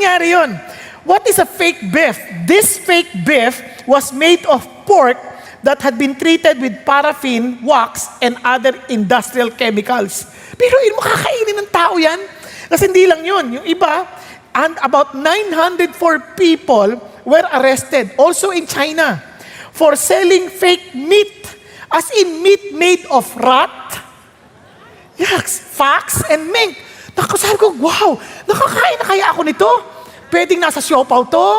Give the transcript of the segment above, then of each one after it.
nangyari yon? What is a fake beef? This fake beef was made of pork that had been treated with paraffin, wax, and other industrial chemicals. Pero mo, kakainin ng tao yan? Kasi hindi lang yun. Yung iba, and about 904 people were arrested, also in China, for selling fake meat, as in meat made of rat, fox, and mink. Sabi ko, wow, nakakain na kaya ako nito? Pwedeng nasa siopaw to?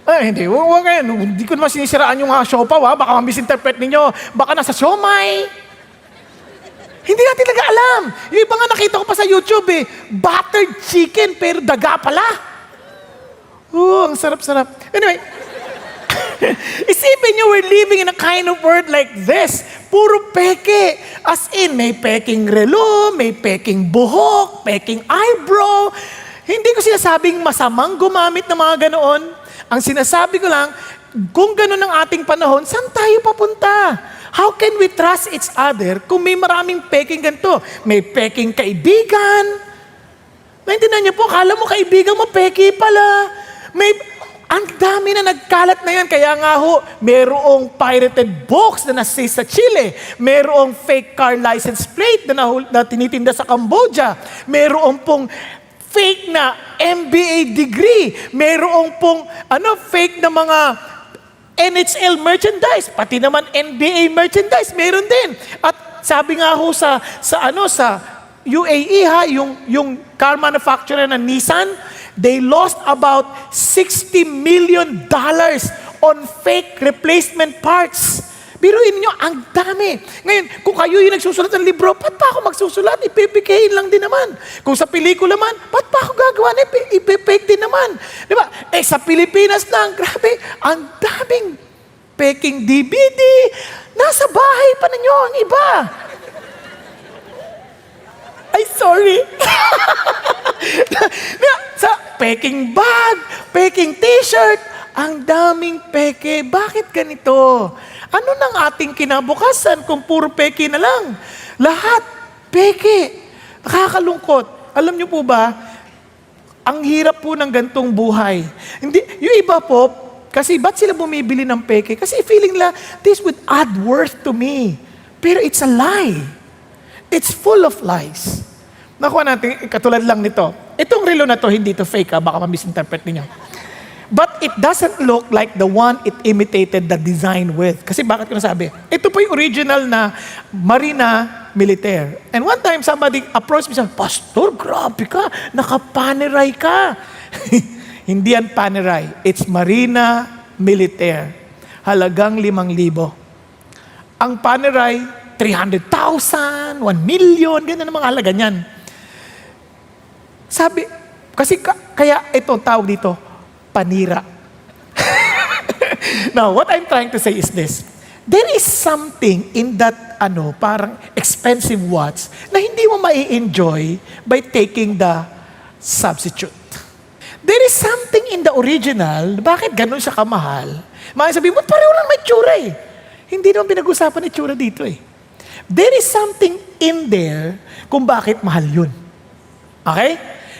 Hindi. Hindi ko naman sinisiraan yung siopaw, baka misinterpret ninyo. Baka nasa siomay. Hindi natin talaga alam. Yung iba nga nakita ko pa sa YouTube buttered chicken pero daga pala. Ang sarap-sarap. Anyway, isipin nyo, we're living in a kind of world like this. Puro peke. As in, may peking relo, may peking buhok, peking eyebrow. Hindi ko sinasabing masamang gumamit ng mga ganoon. Ang sinasabi ko lang, kung ganoon ang ating panahon, saan tayo papunta? How can we trust each other kung may maraming peking ganito? May peking kaibigan. Naintindihan niyo po, akala mo kaibigan mo, peki pala. Ang dami na nagkalat na yan. Kaya nga merong pirated books na nasa sa Chile. Merong fake car license plate na tinitinda sa Cambodia. Merong pong fake na MBA degree. Merong pong fake na mga NHL merchandise, pati naman NBA merchandise, meron din. At sabi nga sa UAE yung car manufacturer na Nissan, they lost about $60 million on fake replacement parts. Biruin nyo, ang dami. Ngayon, kung kayo yung nagsusulat ng libro, ba't pa ako magsusulat? Ipipikein lang din naman. Kung sa pelikula man, ba't pa ako gagawa? Ipipake din naman. Di ba? Sa Pilipinas lang, grabe, ang daming peking DVD. Nasa bahay pa ninyo ang iba. Ay, sorry. Sa peking bag, peking t-shirt, ang daming peke. Bakit ganito? Ano nang ating kinabukasan kung puro peke na lang? Lahat, peke. Nakakalungkot. Alam niyo po ba, ang hirap po ng gantong buhay. Hindi, yung iba po, kasi ba't sila bumibili ng peke? Kasi feeling nila, this would add worth to me. Pero it's a lie. It's full of lies. Nakuha natin, katulad lang nito. Itong relo na to, hindi to fake baka ma-misinterpret niyo. But it doesn't look like the one it imitated the design with. Kasi bakit ko nasabi? Ito po yung original na Marina Militaire. And one time, somebody approached me and said, Pastor, grabe ka, nakapaneray ka. Hindi yan paneray. It's Marina Militaire. Halagang 5,000. Ang paneray, 300,000, 1 million, ganyan ang mga halaga niyan. Sabi, kasi kaya ito tawag dito, panira. Now, what I'm trying to say is this. There is something in that, parang expensive watch na hindi mo mai-enjoy by taking the substitute. There is something in the original, bakit ganun siya kamahal? Sabihin mo, pareho lang may tsura Hindi naman pinag-usapan ni tsura dito There is something in there kung bakit mahal yun. Okay?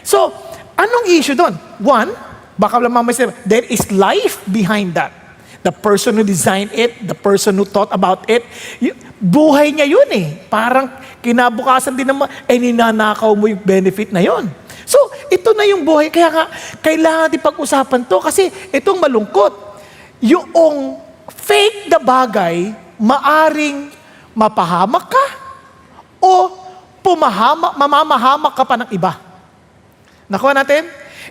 So, anong issue doon? One, baka lang mamaya there is life behind that. The person who designed it, the person who thought about it, buhay niya yun Parang kinabukasan din naman, ninanakaw mo yung benefit na yun. So, ito na yung buhay. Kaya nga, kailangan din pag-usapan to kasi itong malungkot. Yung fake na bagay, maaring mapahamak ka o mamamahamak ka pa ng iba. Nakuha natin?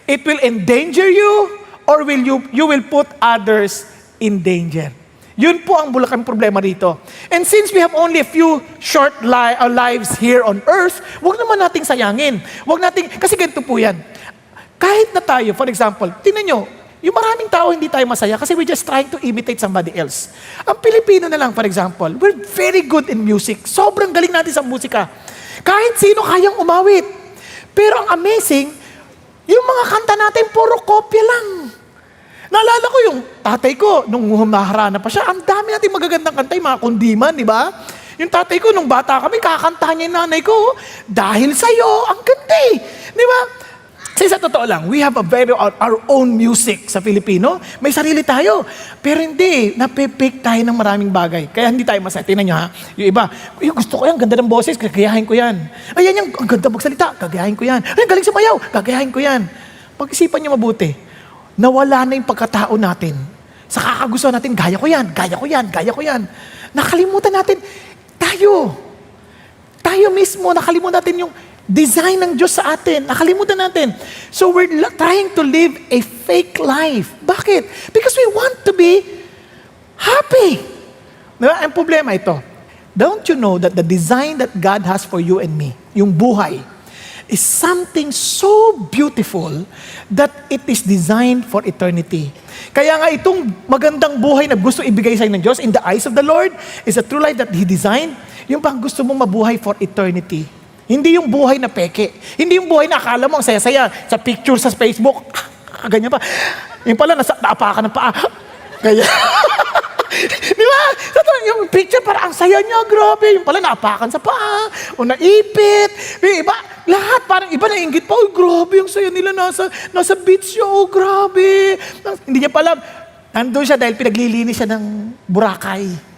It will endanger you or you will put others in danger. Yun po ang bulakan problema dito. And since we have only a few short lives here on earth, wag naman nating sayangin. Kasi ganito po yan. Kahit na tayo, for example, tingnan nyo, yung maraming tao hindi tayo masaya kasi we're just trying to imitate somebody else. Ang Pilipino na lang, for example, we're very good in music. Sobrang galing natin sa musika. Kahit sino kayang umawit. Pero ang amazing, yung mga kanta natin, puro kopya lang. Naalala ko yung tatay ko, nung humaharana pa siya, ang dami natin magagandang kanta, yung mga kundiman, di ba? Yung tatay ko, nung bata kami, kakantahan niya yung nanay ko, dahil sa'yo, ang ganda Di ba? Kasi sa totoo lang, we have our own music sa Filipino. May sarili tayo. Pero hindi, napipick tayo ng maraming bagay. Kaya hindi tayo masaya. Tingnan nyo ha, yung iba, gusto ko yan, ganda ng boses, gagayahin ko yan. Ayan yung, ang ganda magsalita, gagayahin ko yan. Ay, galing sumayaw, gagayahin ko yan. Pag-isipan nyo mabuti, nawala na yung pagkatao natin. Sa kakagusto natin, gaya ko yan, gaya ko yan, gaya ko yan. Nakalimutan natin, tayo mismo, nakalimutan natin yung design ng Diyos sa atin. Nakalimutan natin. So we're trying to live a fake life. Bakit? Because we want to be happy. Diba? Ang problema ito. Don't you know that the design that God has for you and me, yung buhay, is something so beautiful that it is designed for eternity. Kaya nga itong magandang buhay na gusto ibigay sa ng Diyos in the eyes of the Lord is a true life that He designed. Yung bang gusto mong mabuhay for eternity. Hindi yung buhay na peke. Hindi yung buhay na akala mo ang saya-saya sa picture sa Facebook. Ganyan pa. Yung pala, naapakan ng paa. Ganyan. Di ba? Yung picture para ang saya niya, grabe. Yung pala, naapakan sa paa. O naipit. Yung iba, lahat parang iba nainggit pa. Oh, grabe yung saya nila nasa beach siya. Oh, grabe. Hindi niya pala, nandun siya dahil pinaglilinis siya ng Boracay.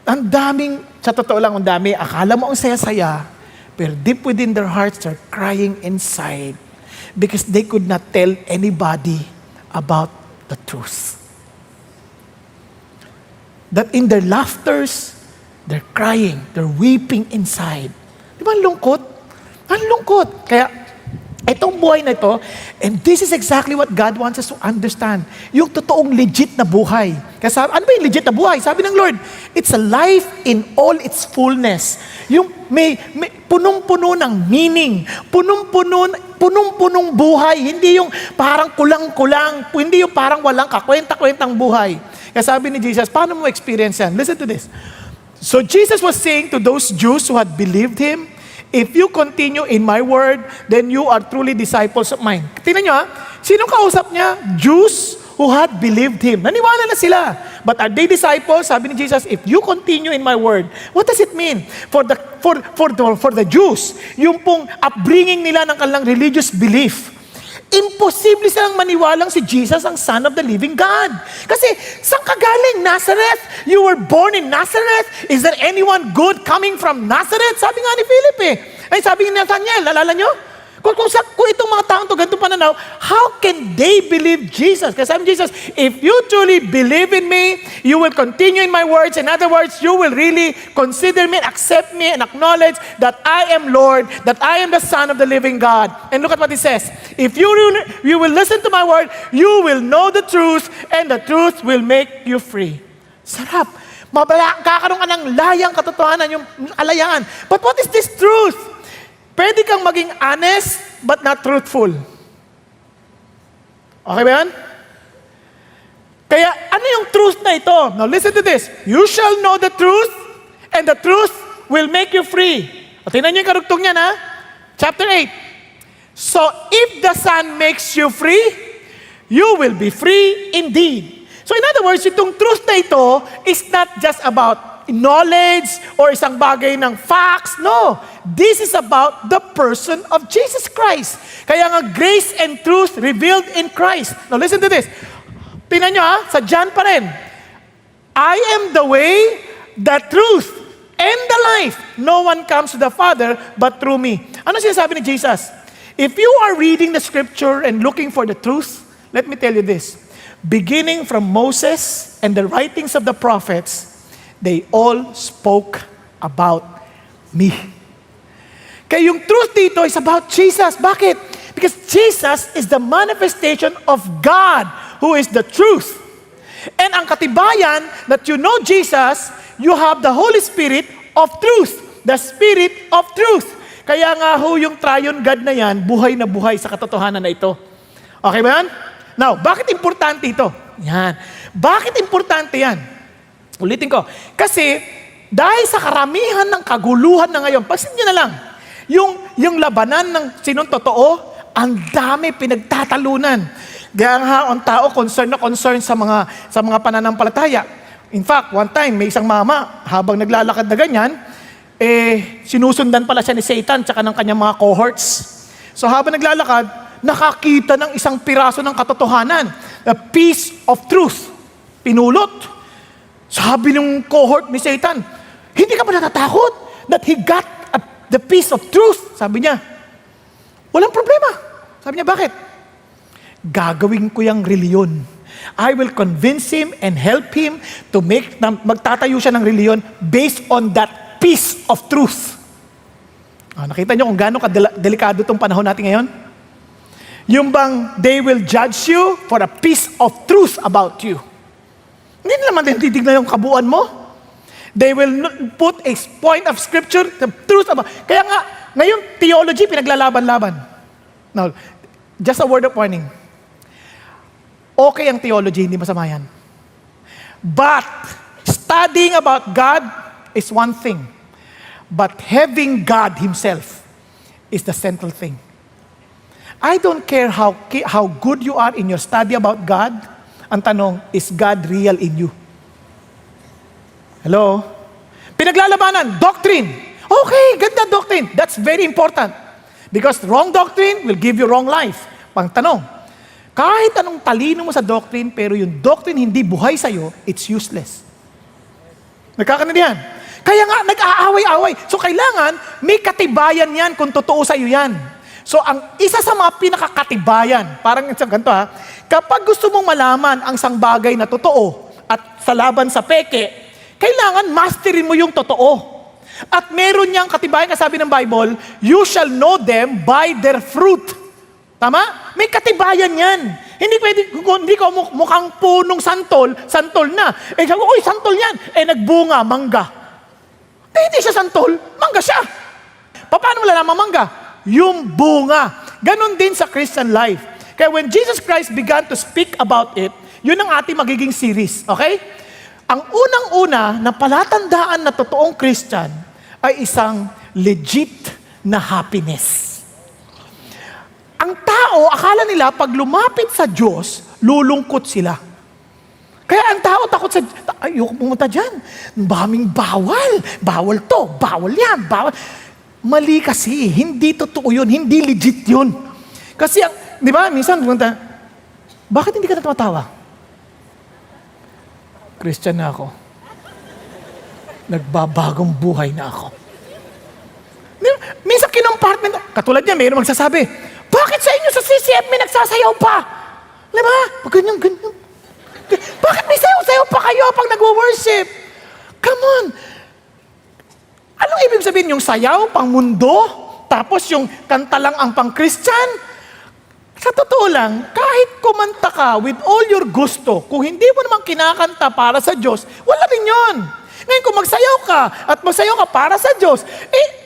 Ang daming, sa totoo lang, ang dami, akala mo ang saya-saya, pero deep within their hearts, they're crying inside because they could not tell anybody about the truth. That in their laughters, they're crying, they're weeping inside. Di ba ang lungkot? Ang lungkot. Kaya, itong buhay na ito, and this is exactly what God wants us to understand. Yung totoong legit na buhay. Kasi ano ba yung legit na buhay? Sabi ng Lord, it's a life in all its fullness. Yung may punong-puno ng meaning, punong-punong buhay, hindi yung parang kulang-kulang, hindi yung parang walang kakwenta-kwentang buhay. Kaya sabi ni Jesus, paano mo experience yan? Listen to this. So Jesus was saying to those Jews who had believed Him, if you continue in my word, then you are truly disciples of mine. Tingnan nyo ha, sinong kausap niya? Jews who had believed Him. Naniwala na sila. But are they disciples? Sabi ni Jesus, if you continue in my word, what does it mean? For the Jews, yung pong upbringing nila ng kanilang religious belief, imposible silang maniwalang si Jesus ang Son of the Living God. Kasi, saan ka galing? Nazareth? You were born in Nazareth? Is there anyone good coming from Nazareth? Sabi nga ni Philip eh. Ay, sabi ni Nathaniel, alala nyo? Kung itong mga taong to, ganito pananaw, how can they believe Jesus? Kasi sabi ni Jesus, if you truly believe in me, you will continue in my words. In other words, you will really consider me, accept me, and acknowledge that I am Lord, that I am the Son of the living God. And look at what He says. If you will listen to my word, you will know the truth, and the truth will make you free. Sarap. Kakaroon ka ng layang katotohanan, yung alayaan. But what is this truth? Pwede kang maging honest, but not truthful. Okay ba yan? Kaya, ano yung truth na ito? Now, listen to this. You shall know the truth, and the truth will make you free. O, tingnan niyo yung karugtong niyan, ha? Chapter 8. So, if the Son makes you free, you will be free indeed. So, in other words, itong truth na ito is not just about knowledge or isang bagay ng facts. No. This is about the person of Jesus Christ. Kaya nga grace and truth revealed in Christ. Now listen to this. Tingnan nyo ha, sa John pa rin. I am the way, the truth, and the life. No one comes to the Father but through me. Ano sinasabi ni Jesus? If you are reading the scripture and looking for the truth, let me tell you this. Beginning from Moses and the writings of the prophets, they all spoke about me. Kaya yung truth dito is about Jesus. Bakit? Because Jesus is the manifestation of God, who is the truth. And ang katibayan that you know Jesus, you have the Holy Spirit of truth. The Spirit of truth. Kaya nga ho yung triune God na yan, buhay na buhay sa katotohanan na ito. Okay ba yan? Now, bakit importante ito? Yan. Bakit importante yan? Ulitin ko. Kasi, dahil sa karamihan ng kaguluhan na ngayon, pasin nyo na lang, yung labanan ng sinong totoo, ang dami pinagtatalunan. Kaya nga ang tao concern sa mga pananampalataya. In fact, one time, may isang mama, habang naglalakad na ganyan, sinusundan pala siya ni Satan tsaka ng kanyang mga cohorts. So habang naglalakad, nakakita ng isang piraso ng katotohanan. A piece of truth. Pinulot. Sabi ng cohort ni Satan, hindi ka ba natatakot that he got the piece of truth? Sabi niya, walang problema. Sabi niya, bakit? Gagawin ko yung reliyon. I will convince him and help him to magtatayo siya ng reliyon based on that piece of truth. Nakita niyo kung gaano delikado itong panahon natin ngayon? Yung bang they will judge you for a piece of truth about you. Hindi naman din titignan yung kabuuan mo. They will put a point of scripture, the truth about. Kaya nga, ngayon, theology, pinaglalaban-laban. Now, just a word of warning. Okay ang theology, hindi masama yan. But, studying about God is one thing. But having God Himself is the central thing. I don't care how good you are in your study about God. Ang tanong, is God real in you? Hello? Pinaglalabanan, doctrine. Okay, ganda doctrine. That's very important. Because wrong doctrine will give you wrong life. Pang tanong, kahit anong talino mo sa doctrine, pero yung doctrine hindi buhay sa'yo, it's useless. Nagkakaintindihan? Kaya nga, nag-aaway-away. So kailangan, may katibayan yan kung totoo sa'yo yan. So ang isa sa mga pinakakatibayan, parang isang ganito kapag gusto mong malaman ang isang bagay na totoo at sa laban sa peke, kailangan masterin mo yung totoo. At meron niyang katibayan, kasabi ng Bible, you shall know them by their fruit. Tama? May katibayan yan. Hindi pwede, hindi ko mukhang punong santol na. Sabi ko, uy, santol yan. Nagbunga, mangga. Hindi siya santol, mangga siya. Paano mo lalaman mangga? Yung bunga. Ganon din sa Christian life. Kaya when Jesus Christ began to speak about it, yun ang ating magiging series. Okay? Ang unang-una na palatandaan na totoong Christian ay isang legit na happiness. Ang tao, akala nila pag lumapit sa Diyos, lulungkot sila. Kaya ang tao takot sa, ayoko pumunta dyan. Daming bawal. Bawal to. Bawal yan. Bawal. Mali kasi. Hindi totoo yun. Hindi legit yun. Kasi, di ba, minsan, bakit hindi ka na tumatawa? Christian na ako. Nagbabagong buhay na ako. Minsan kinumpartment, katulad niya, mayroon magsasabi, bakit sa inyo sa CCM may nagsasayaw pa? Di ba? Pag ganyan. Bakit may sayaw-sayaw pa kayo pag nag-worship? Come on. Anong ibig sabihin yung sayaw, pang mundo? Tapos yung kanta lang ang pang Christian? Sa totoo lang, kahit kumanta ka with all your gusto, kung hindi mo naman kinakanta para sa Diyos, wala rin yun. Ngayon kung magsayaw ka at magsayaw ka para sa Diyos,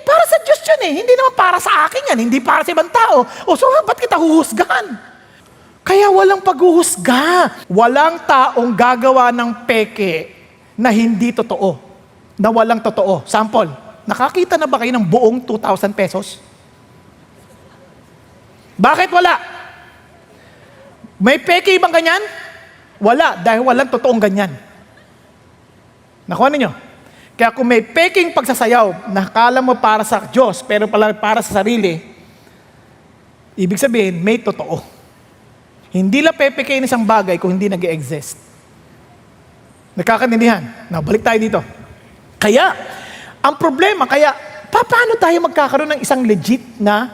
para sa Diyos yun hindi naman para sa akin yan, hindi para sa ibang tao. So ba't kita huhusgahan? Kaya walang paghuhusga. Walang taong gagawa ng peke na hindi totoo. Na walang totoo. Sample, nakakita na ba kayo ng buong 2,000 pesos? Bakit wala? May peke ibang ganyan? Wala, dahil walang totoong ganyan. Nakuha ninyo? Kaya kung may peking pagsasayaw, nakala mo para sa Diyos, pero pala para sa sarili, ibig sabihin, may totoo. Hindi lang pepekein isang bagay kung hindi nag-e-exist. Nagkakaintindihan? Now, balik tayo dito. Kaya, ang problema, paano tayo magkakaroon ng isang legit na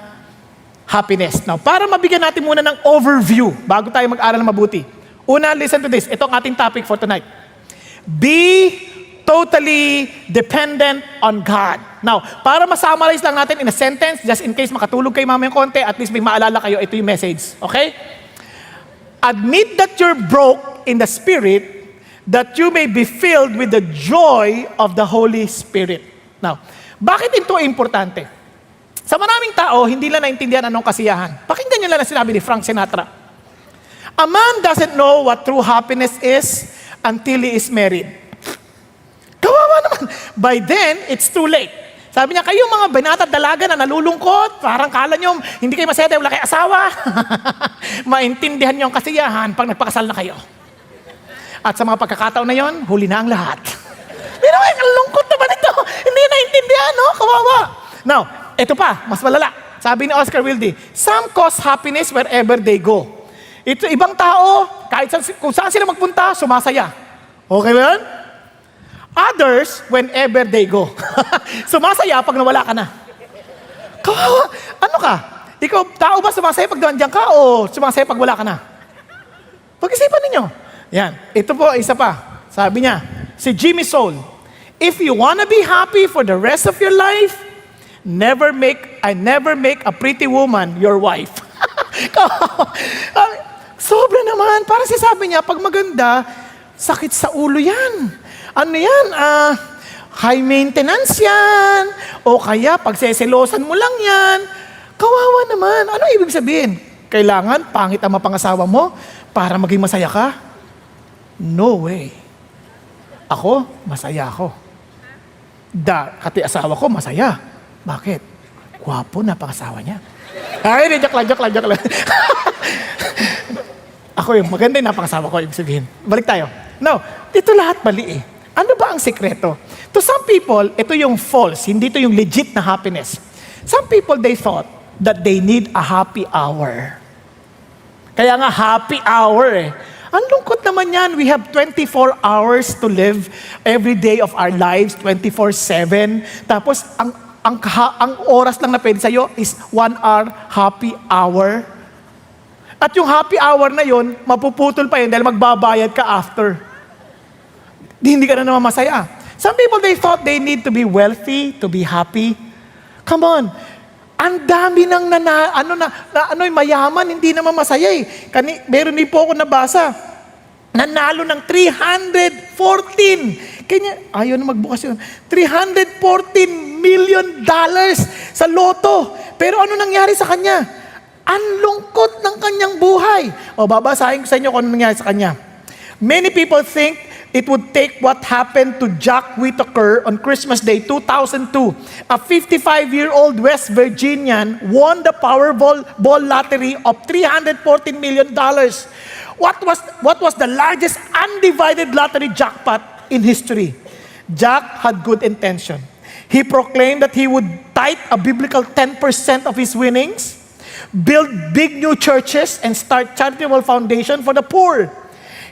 happiness? Now, para mabigyan natin muna ng overview, bago tayo mag-aral na mabuti. Una, listen to this. Ito ang ating topic for tonight. Be totally dependent on God. Now, para ma-summarize lang natin in a sentence, just in case makatulog kayo mamayang konti, at least may maalala kayo, ito yung message. Okay? Admit that you're broke in the Spirit, that you may be filled with the joy of the Holy Spirit. Now, bakit ito importante? Sa maraming tao, hindi lang naintindihan anong kasiyahan. Pakinggan nyo lang na sinabi ni Frank Sinatra. A man doesn't know what true happiness is until he is married. Kawawa naman. By then, it's too late. Sabi niya, kayong mga binata dalaga na nalulungkot, parang kala nyo, hindi kayo masaya, wala kayo asawa. Maintindihan nyo ang kasiyahan pag nagpakasal na kayo. At sa mga pagkakataon na yon, huli na ang lahat. Pero ang lungkot naman ito. Hindi naintindihan, no? Kawawa. Now, ito pa, mas malala. Sabi ni Oscar Wilde, some cause happiness wherever they go. Ito, ibang tao, kahit kung saan sila magpunta, sumasaya. Okay ba yun? Others, whenever they go. Sumasaya pag nawala ka na. Kawawa. Ano ka? Ikaw, tao ba sumasaya pag nandiyan ka o sumasaya pag wala ka na? Pag-isipan ninyo. Yan. Ito po, isa pa. Sabi niya, si Jimmy Soul, if you wanna be happy for the rest of your life, never make a pretty woman your wife. Sobra naman. Parang sabi niya, pag maganda, sakit sa ulo yan. Ano yan? High maintenance yan. O kaya, pagseselosan mo lang yan. Kawawa naman. Ano ibig sabihin? Kailangan pangit ang mapangasawa mo para maging masaya ka? No way. Ako, masaya ako. Kati asawa ko, masaya. Bakit? Gwapo na pangasawa niya. Ay, joke lang. Ako yung maganda yung napangasawa ko, ibig sabihin. Balik tayo. No, dito lahat mali eh. Ano ba ang sekreto? To some people, ito yung false, hindi ito yung legit na happiness. Some people, they thought that they need a happy hour. Kaya nga, happy hour eh. Ang lungkot naman yan. We have 24 hours to live every day of our lives, 24/7. Tapos, ang oras lang na pwede sa'yo is 1 hour happy hour. At yung happy hour na yon, mapuputol pa yun dahil magbabayad ka after. Hindi ka na naman masaya. Some people, they thought they need to be wealthy to be happy. Come on. Ang dami ng mayaman, hindi naman masaya eh. Meron din po ako nabasa. Nanalo ng 314. Kanya, ayaw na magbukas yun. $314 million sa loto. Pero ano nangyari sa kanya? Ang lungkot ng kanyang buhay. O, babasahin ko sa inyo kung ano nangyari sa kanya. Many people think it would take what happened to Jack Whittaker on Christmas Day 2002. A 55-year-old West Virginian won the Powerball lottery of $314 million. What was the largest undivided lottery jackpot in history? Jack had good intention. He proclaimed that he would tithe a biblical 10% of his winnings, build big new churches, and start charitable foundation for the poor.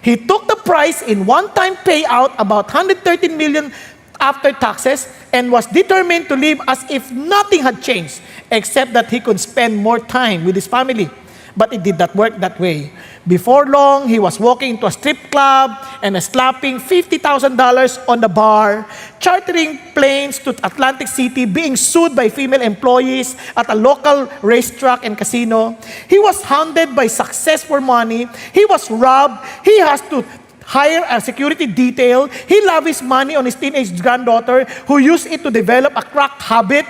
He took the prize in one-time payout, about $113 million after taxes, and was determined to live as if nothing had changed, except that he could spend more time with his family. But it did not work that way. Before long, he was walking into a strip club and slapping $50,000 on the bar, chartering planes to Atlantic City, being sued by female employees at a local racetrack and casino. He was hounded by success for money. He was robbed. He has to hire a security detail. He lavished money on his teenage granddaughter who used it to develop a crack habit.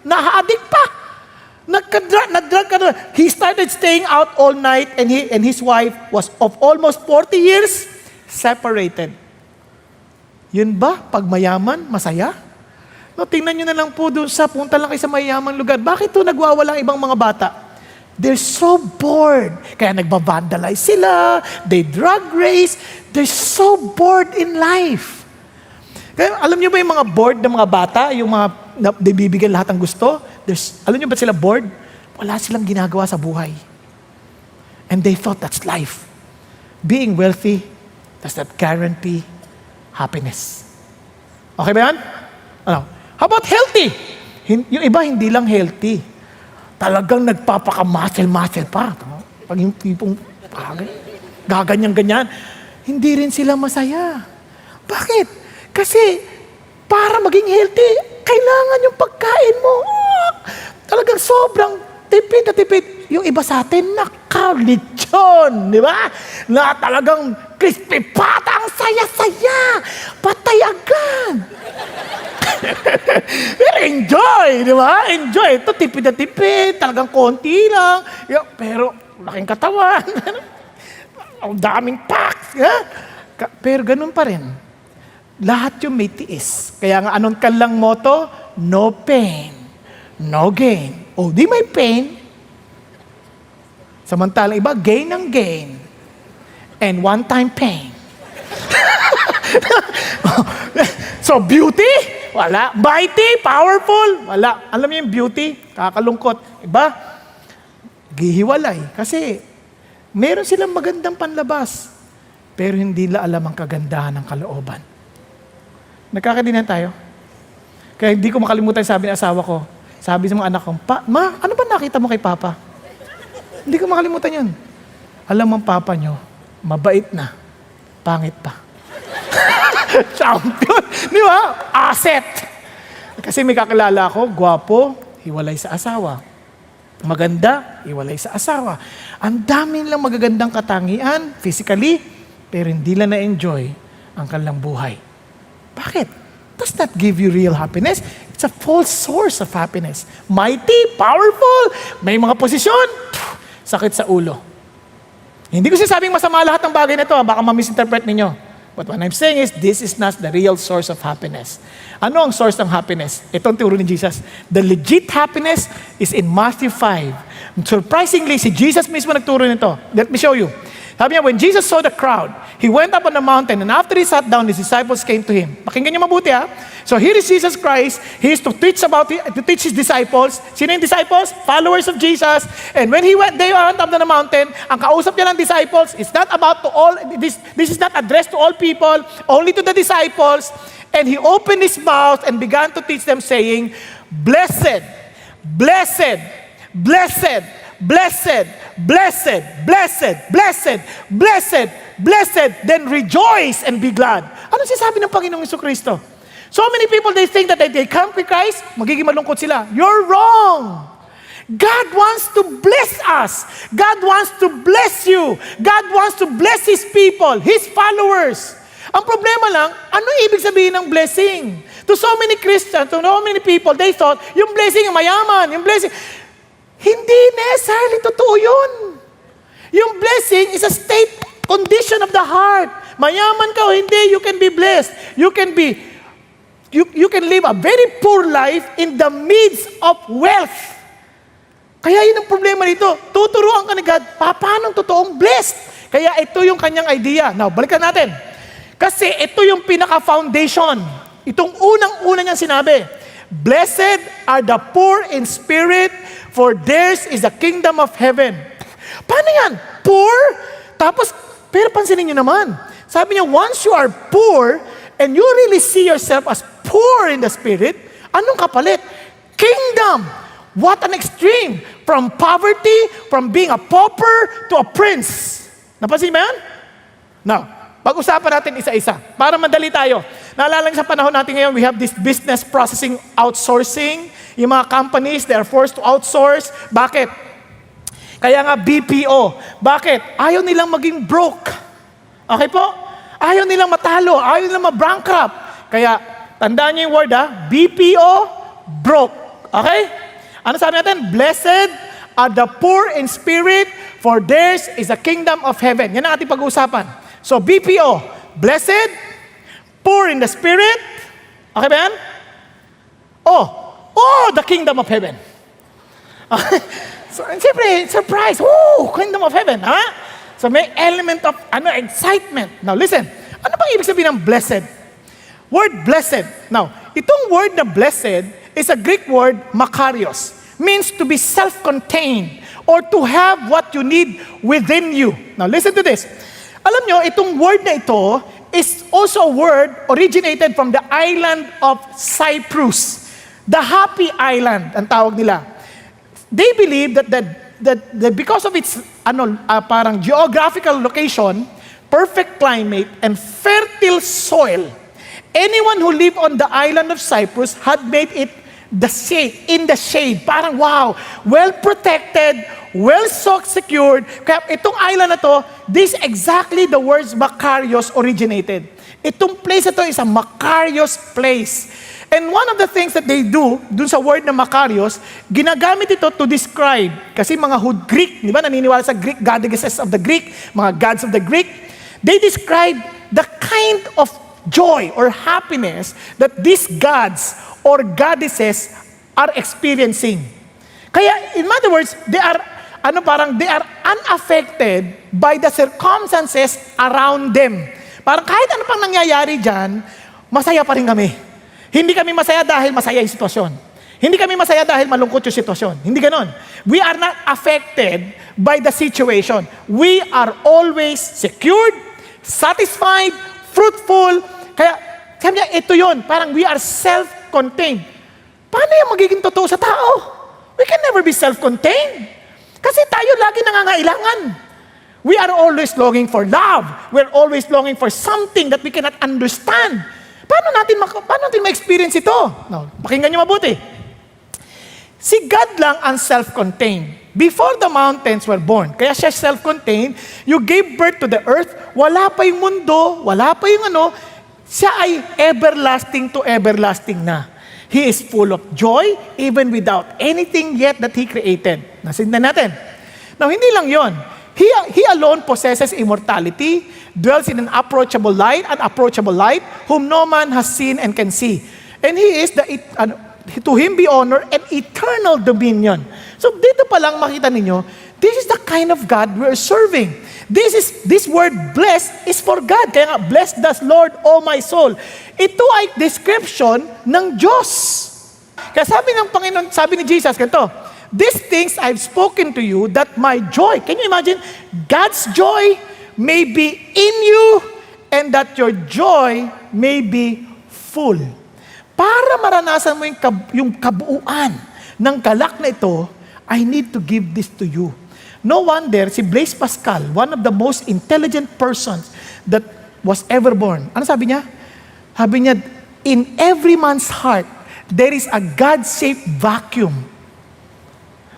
Naha-addict pa. He started staying out all night and his wife was of almost 40 years separated. Yun ba? Pag mayaman, masaya? No, tingnan nyo na lang po doon punta lang kayo sa mayamang lugar. Bakit to nagwawala ang ibang mga bata? They're so bored. Kaya nagbabandalize sila. They drug race. They're so bored in life. Kaya alam nyo ba yung mga bored na mga bata, yung mga bibigyan lahat ng gusto? Alam nyo ba sila bored? Wala silang ginagawa sa buhay. And they thought that's life. Being wealthy does not guarantee happiness. Okay ba yan? Ano? How about healthy? Yung iba hindi lang healthy. Talagang nagpapaka-muscle pa. Pag yung tipong gaganyan-ganyan, hindi rin sila masaya. Bakit? Kasi para maging healthy, kailangan yung pagkain mo. Talagang sobrang tipid na tipid. Yung iba sa atin, nakalitsyon. Di ba? Na talagang crispy pata, ang saya-saya. Patay agad. Pero enjoy, di ba? Enjoy. Ito, tipid na tipid. Talagang konti lang. Pero, laking katawan. Ang daming packs. Pero ganun pa rin. Lahat yung may tiis. Kaya nga, anong kalang motto? No pain, no gain. O, di may pain. Samantalang iba, gain ang gain. And one-time pain. So, beauty? Wala. Mighty, powerful, wala. Alam niyo yung beauty? Kakalungkot. Iba? Gihiwalay. Kasi meron silang magandang panlabas, pero hindi nila alam ang kagandahan ng kalooban. Nagkakaintindihan tayo? Kaya hindi ko makalimutan sabi ng asawa ko, sabi sa mga anak ko, Ma, ano ba nakita mo kay Papa? Hindi ko makalimutan yun. Alam mo ang Papa nyo, mabait na, pangit pa. Champion! Di ba? Asset! Kasi may kakilala ako, gwapo, hiwalay sa asawa. Maganda, hiwalay sa asawa. Ang dami nilang magagandang katangian, physically, pero hindi lang na-enjoy ang kanilang buhay. Bakit? Does that give you real happiness? It's a false source of happiness. Mighty, powerful, may mga posisyon, sakit sa ulo. Hindi ko sinasabing masama lahat ng bagay na ito, baka ma-misinterpret ninyo. But what I'm saying is, this is not the real source of happiness. Ano ang source ng happiness? Ito ang turo ni Jesus. The legit happiness is in Matthew 5. Surprisingly, si Jesus mismo nagturo nito. Let me show you. Sabi niya, when Jesus saw the crowd, he went up on the mountain, and after he sat down, his disciples came to him. Pakinggan niyo mabuti ha. So here is Jesus Christ. He is to teach his disciples. Sino yung disciples? Followers of Jesus. And when they went up on the mountain, ang kausap niya ng disciples, it's not about to all, this is not addressed to all people, only to the disciples. And he opened his mouth and began to teach them, saying, Blessed, blessed, blessed, blessed, blessed, blessed, blessed, blessed, blessed, then rejoice and be glad. Ano sinasabi ng Panginoong Jesucristo? So many people, they think that they come to Christ, magiging malungkot sila. You're wrong. God wants to bless us. God wants to bless you. God wants to bless His people, His followers. Ang problema lang, ano ibig sabihin ng blessing? To so many Christians, to so many people, they thought, yung blessing, mayaman, yung blessing. Hindi necessarily totoo yun. Yung blessing is a state condition of the heart. Mayaman ka o hindi, you can be blessed. You can live a very poor life in the midst of wealth. Kaya yun ang problema dito. Tuturuan ka ni God, paano totoong blessed? Kaya ito yung kanyang idea. Now, balikan natin. Kasi ito yung pinaka-foundation. Itong unang-una niyang sinabi. Blessed are the poor in spirit, for theirs is the kingdom of heaven. Paano yan? Poor? Tapos, pero pansinin niyo naman. Sabi niya, once you are poor, and you really see yourself as poor in the spirit, anong kapalit? Kingdom! What an extreme! From poverty, from being a pauper to a prince. Napansin mo yan? Now, pag-usapan natin isa-isa. Para madali tayo. Naalala sa panahon natin ngayon, we have this business processing outsourcing. Yung mga companies, they are forced to outsource. Bakit? Kaya nga BPO. Bakit? Ayaw nilang maging broke. Okay po? Ayaw nilang matalo. Ayaw nilang ma-bankrupt. Kaya, tandaan niyo yung word BPO, broke. Okay? Ano sabi natin? Blessed are the poor in spirit, for theirs is the kingdom of heaven. Yan ang ating pag-uusapan. So, BPO, blessed, poor in the spirit. Okay ba yan? Oh, the kingdom of heaven. So, siyempre, surprise. Kingdom of heaven, ha? So, may element of excitement. Now, listen. Ano bang ibig sabihin ng blessed? Word blessed. Now, itong word na blessed is a Greek word, makarios. Means to be self-contained or to have what you need within you. Now, listen to this. Alam nyo, itong word na ito is also a word originated from the island of Cyprus. The Happy Island, ang tawag nila. They believe that because of its parang geographical location, perfect climate, and fertile soil, anyone who lived on the island of Cyprus had made it in the shade. Parang wow, well protected, well secured. Kaya itong island na to, this exactly the words Makarios originated. Itong place na to is a Makarios place. And one of the things that they do, dun sa word na Makarios, ginagamit ito to describe, kasi mga Greek, di ba, naniniwala sa Greek goddesses of the Greek, mga gods of the Greek, they describe the kind of joy or happiness that these gods or goddesses are experiencing. Kaya, in other words, they are unaffected by the circumstances around them. Parang kahit ano pang nangyayari dyan, masaya pa rin kami. Hindi kami masaya dahil masaya yung sitwasyon. Hindi kami masaya dahil malungkot yung sitwasyon. Hindi ganon. We are not affected by the situation. We are always secured, satisfied, fruitful. Kaya, sabi niya, ito yun. Parang we are self-contained. Paano yung magiging totoo sa tao? We can never be self-contained. Kasi tayo lagi nangangailangan. We are always longing for love. We're always longing for something that we cannot understand. Paano natin ma-experience ito? No, pakinggan niyo mabuti. Si God lang ang self-contained. Before the mountains were born, kaya siya self-contained, you gave birth to the earth, wala pa yung mundo, wala pa yung siya ay everlasting to everlasting na. He is full of joy, even without anything yet that He created. Nasindan natin. Now, hindi lang yon. He alone possesses immortality, dwells in an unapproachable light, whom no man has seen and can see. And He is to Him be honor and eternal dominion. So dito pa lang makita ninyo, this is the kind of God we're serving. This word blessed is for God. Kaya nga, bless the Lord, O my soul. Ito ay description ng Diyos. Kaya sabi ng Panginoon, sabi ni Jesus, ganito, these things I've spoken to you that my joy, can you imagine? God's joy may be in you and that your joy may be full. Para maranasan mo yung kabuuan ng galak na ito, I need to give this to you. No wonder, si Blaise Pascal, one of the most intelligent persons that was ever born. Ano sabi niya? Sabi niya, in every man's heart, there is a God-shaped vacuum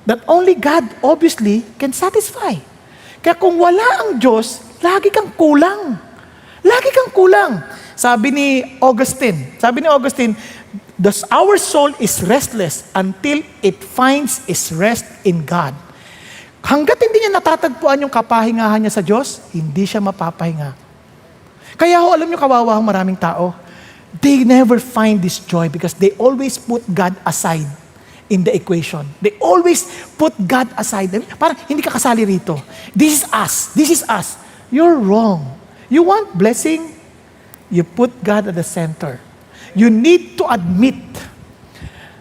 that only God, obviously, can satisfy. Kaya kung wala ang Diyos, lagi kang kulang. Lagi kang kulang. Sabi ni Augustine, our soul is restless until it finds its rest in God. Hanggat hindi niya natatagpuan yung kapahingahan niya sa Diyos, hindi siya mapapahinga. Kaya alam niyo, kawawa ang maraming tao. They never find this joy because they always put God aside in the equation. They always put God aside. Parang hindi ka kasali rito. This is us. This is us. You're wrong. You want blessing? You put God at the center. You need to admit.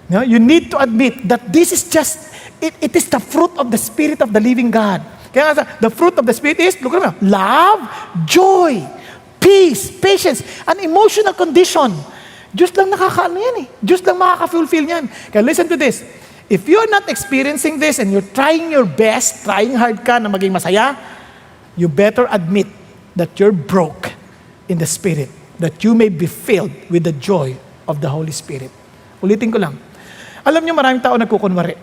You need to admit that this is just, it is the fruit of the Spirit of the living God. Kaya nga, the fruit of the Spirit is, look at me, love, joy, peace, patience, an emotional condition. Diyos lang nakakaano yan eh. Diyos lang makaka-fulfill yan. Kaya listen to this. If you're not experiencing this and you're trying your best, trying hard ka na maging masaya, you better admit that you're broke in the Spirit, that you may be filled with the joy of the Holy Spirit. Ulitin ko lang. Alam niyo, maraming tao nagkukunwari.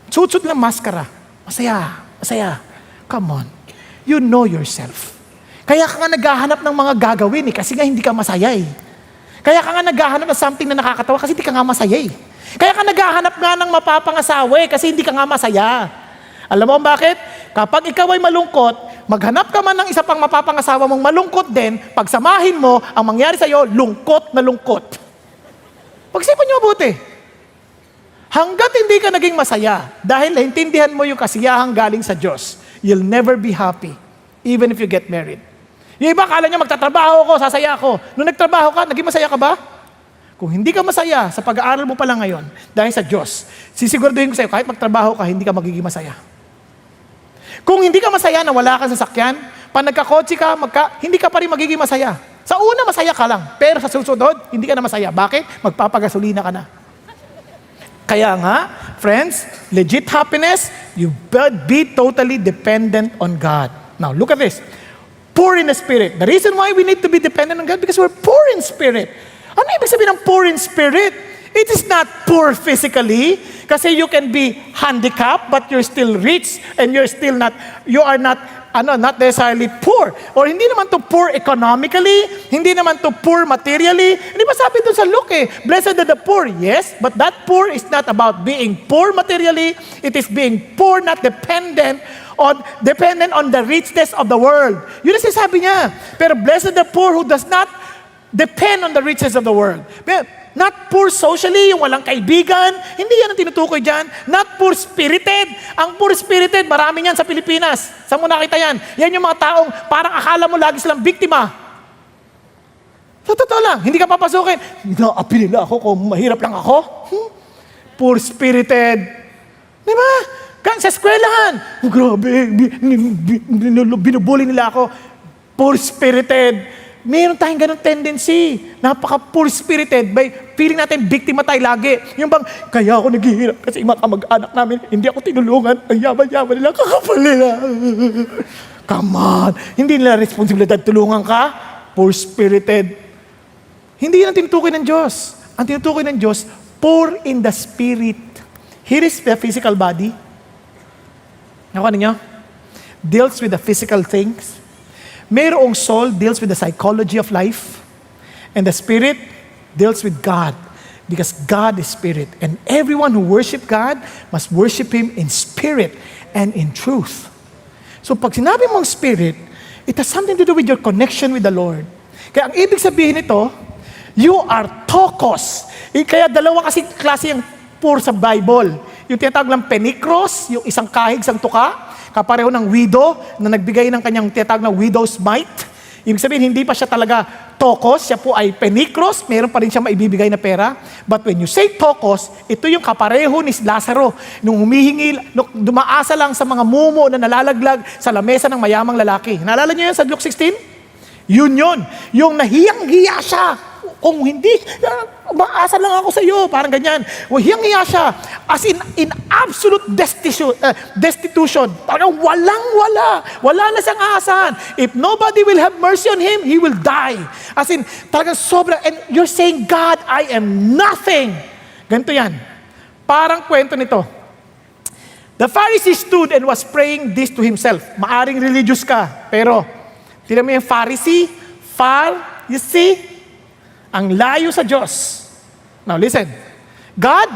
Sutsut lang maskara. Masaya, masaya. Come on. You know yourself. Kaya ka nga naghahanap ng mga gagawin kasi nga hindi ka masaya eh. Kaya ka nga naghahanap ng something na nakakatawa kasi hindi ka nga masaya eh. Kaya ka naghahanap nga ng mapapangasawa kasi hindi ka nga masaya. Alam mo bakit? Kapag ikaw ay malungkot, maghanap ka man ng isa pang mapapangasawa mong malungkot din, pagsamahin mo, ang mangyari sa'yo, lungkot na lungkot. Pagsipan niyo mabuti. Hanggat hindi ka naging masaya, dahil naintindihan mo yung kasiyahang galing sa Diyos, you'll never be happy, even if you get married. Yung iba, kala niya magtatrabaho ako, sasaya ako. Nung nagtrabaho ka, naging masaya ka ba? Kung hindi ka masaya sa pag-aaral mo pala ngayon, dahil sa Diyos, sisiguraduhin ko sa'yo, kahit magtrabaho ka, hindi ka magiging masaya. Kung hindi ka masaya na wala kang sasakyan, pag nagkakotse ka, hindi ka pa rin magiging masaya. Sa una, masaya ka lang. Pero sa susunod, hindi ka na masaya. Bakit? Magpapagasolina ka na. Kaya nga, friends, legit happiness, you be totally dependent on God. Now, look at this. Poor in the spirit. The reason why we need to be dependent on God because we're poor in spirit. Ano ibig sabihin ng poor in spirit? It is not poor physically, kasi you can be handicapped, but you're still rich, and you are not necessarily poor. Or hindi naman to poor economically, hindi naman to poor materially. Hindi ba sabi dun sa Luke blessed are the poor, yes, but that poor is not about being poor materially, it is being poor, not dependent on the richness of the world. Yun ang sinasabi niya. Pero blessed are the poor who does not depend on the riches of the world. Not poor socially, yung walang kaibigan. Hindi yan ang tinutukoy dyan. Not poor spirited. Ang poor spirited, marami yan sa Pilipinas. Saan mo nakita yan? Yan yung mga taong parang akala mo lagi silang biktima. Sa totoo lang, hindi ka papasukin. Naapi nila ako kung mahirap lang ako. Poor-spirited. Di ba? Sa eskwelahan. Oh, grabe, binubuli nila ako. Poor-spirited. Meron tayong ganong tendency. Napaka-poor-spirited. By feeling natin, biktima tayo lagi. Yung bang, kaya ako naghihirap kasi mga kamag-anak namin, hindi ako tinulungan. Ang yaman-yaman nila, kakapal nila. Come on. Hindi nila responsibilidad tulungan ka. Poor-spirited. Hindi yan ang tinutukoy ng Diyos. Ang tinutukoy ng Diyos, poor in the spirit. Here is the physical body. Nakuha ninyo? Deals with the physical things. Mayroong soul deals with the psychology of life. And the spirit deals with God. Because God is spirit. And everyone who worship God must worship Him in spirit and in truth. So pag sinabi mong spirit, it has something to do with your connection with the Lord. Kaya ang ibig sabihin nito, you are tokos. Kaya dalawa kasi klase yung poor sa Bible. Yung tinatawag lang penikros, yung isang kahig, isang tuka, kapareho ng widow na nagbigay ng kanyang tinatawag na widow's mite. Ibig sabihin, hindi pa siya talaga tokos, siya po ay penikros, meron pa rin siya maibibigay na pera. But when you say tokos, ito yung kapareho ni Lazaro, nung humihingi, nung dumaasa lang sa mga mumo na nalalaglag sa lamesa ng mayamang lalaki. Naalala niyo yan sa Luke 16? Yun. Yung nahiyang-hiya siya. Kung hindi, umaasa lang ako sa iyo. Parang ganyan. Hiyang-hiya siya. As in absolute destitution. Parang walang-wala. Wala na siyang aasahan. If nobody will have mercy on him, he will die. As in, talagang sobra. And you're saying, God, I am nothing. Ganito yan. Parang kwento nito. The Pharisee stood and was praying this to himself. Maaring religious ka. Pero, tignan mo yung Pharisee, you see? Ang layo sa Diyos. Now listen. God,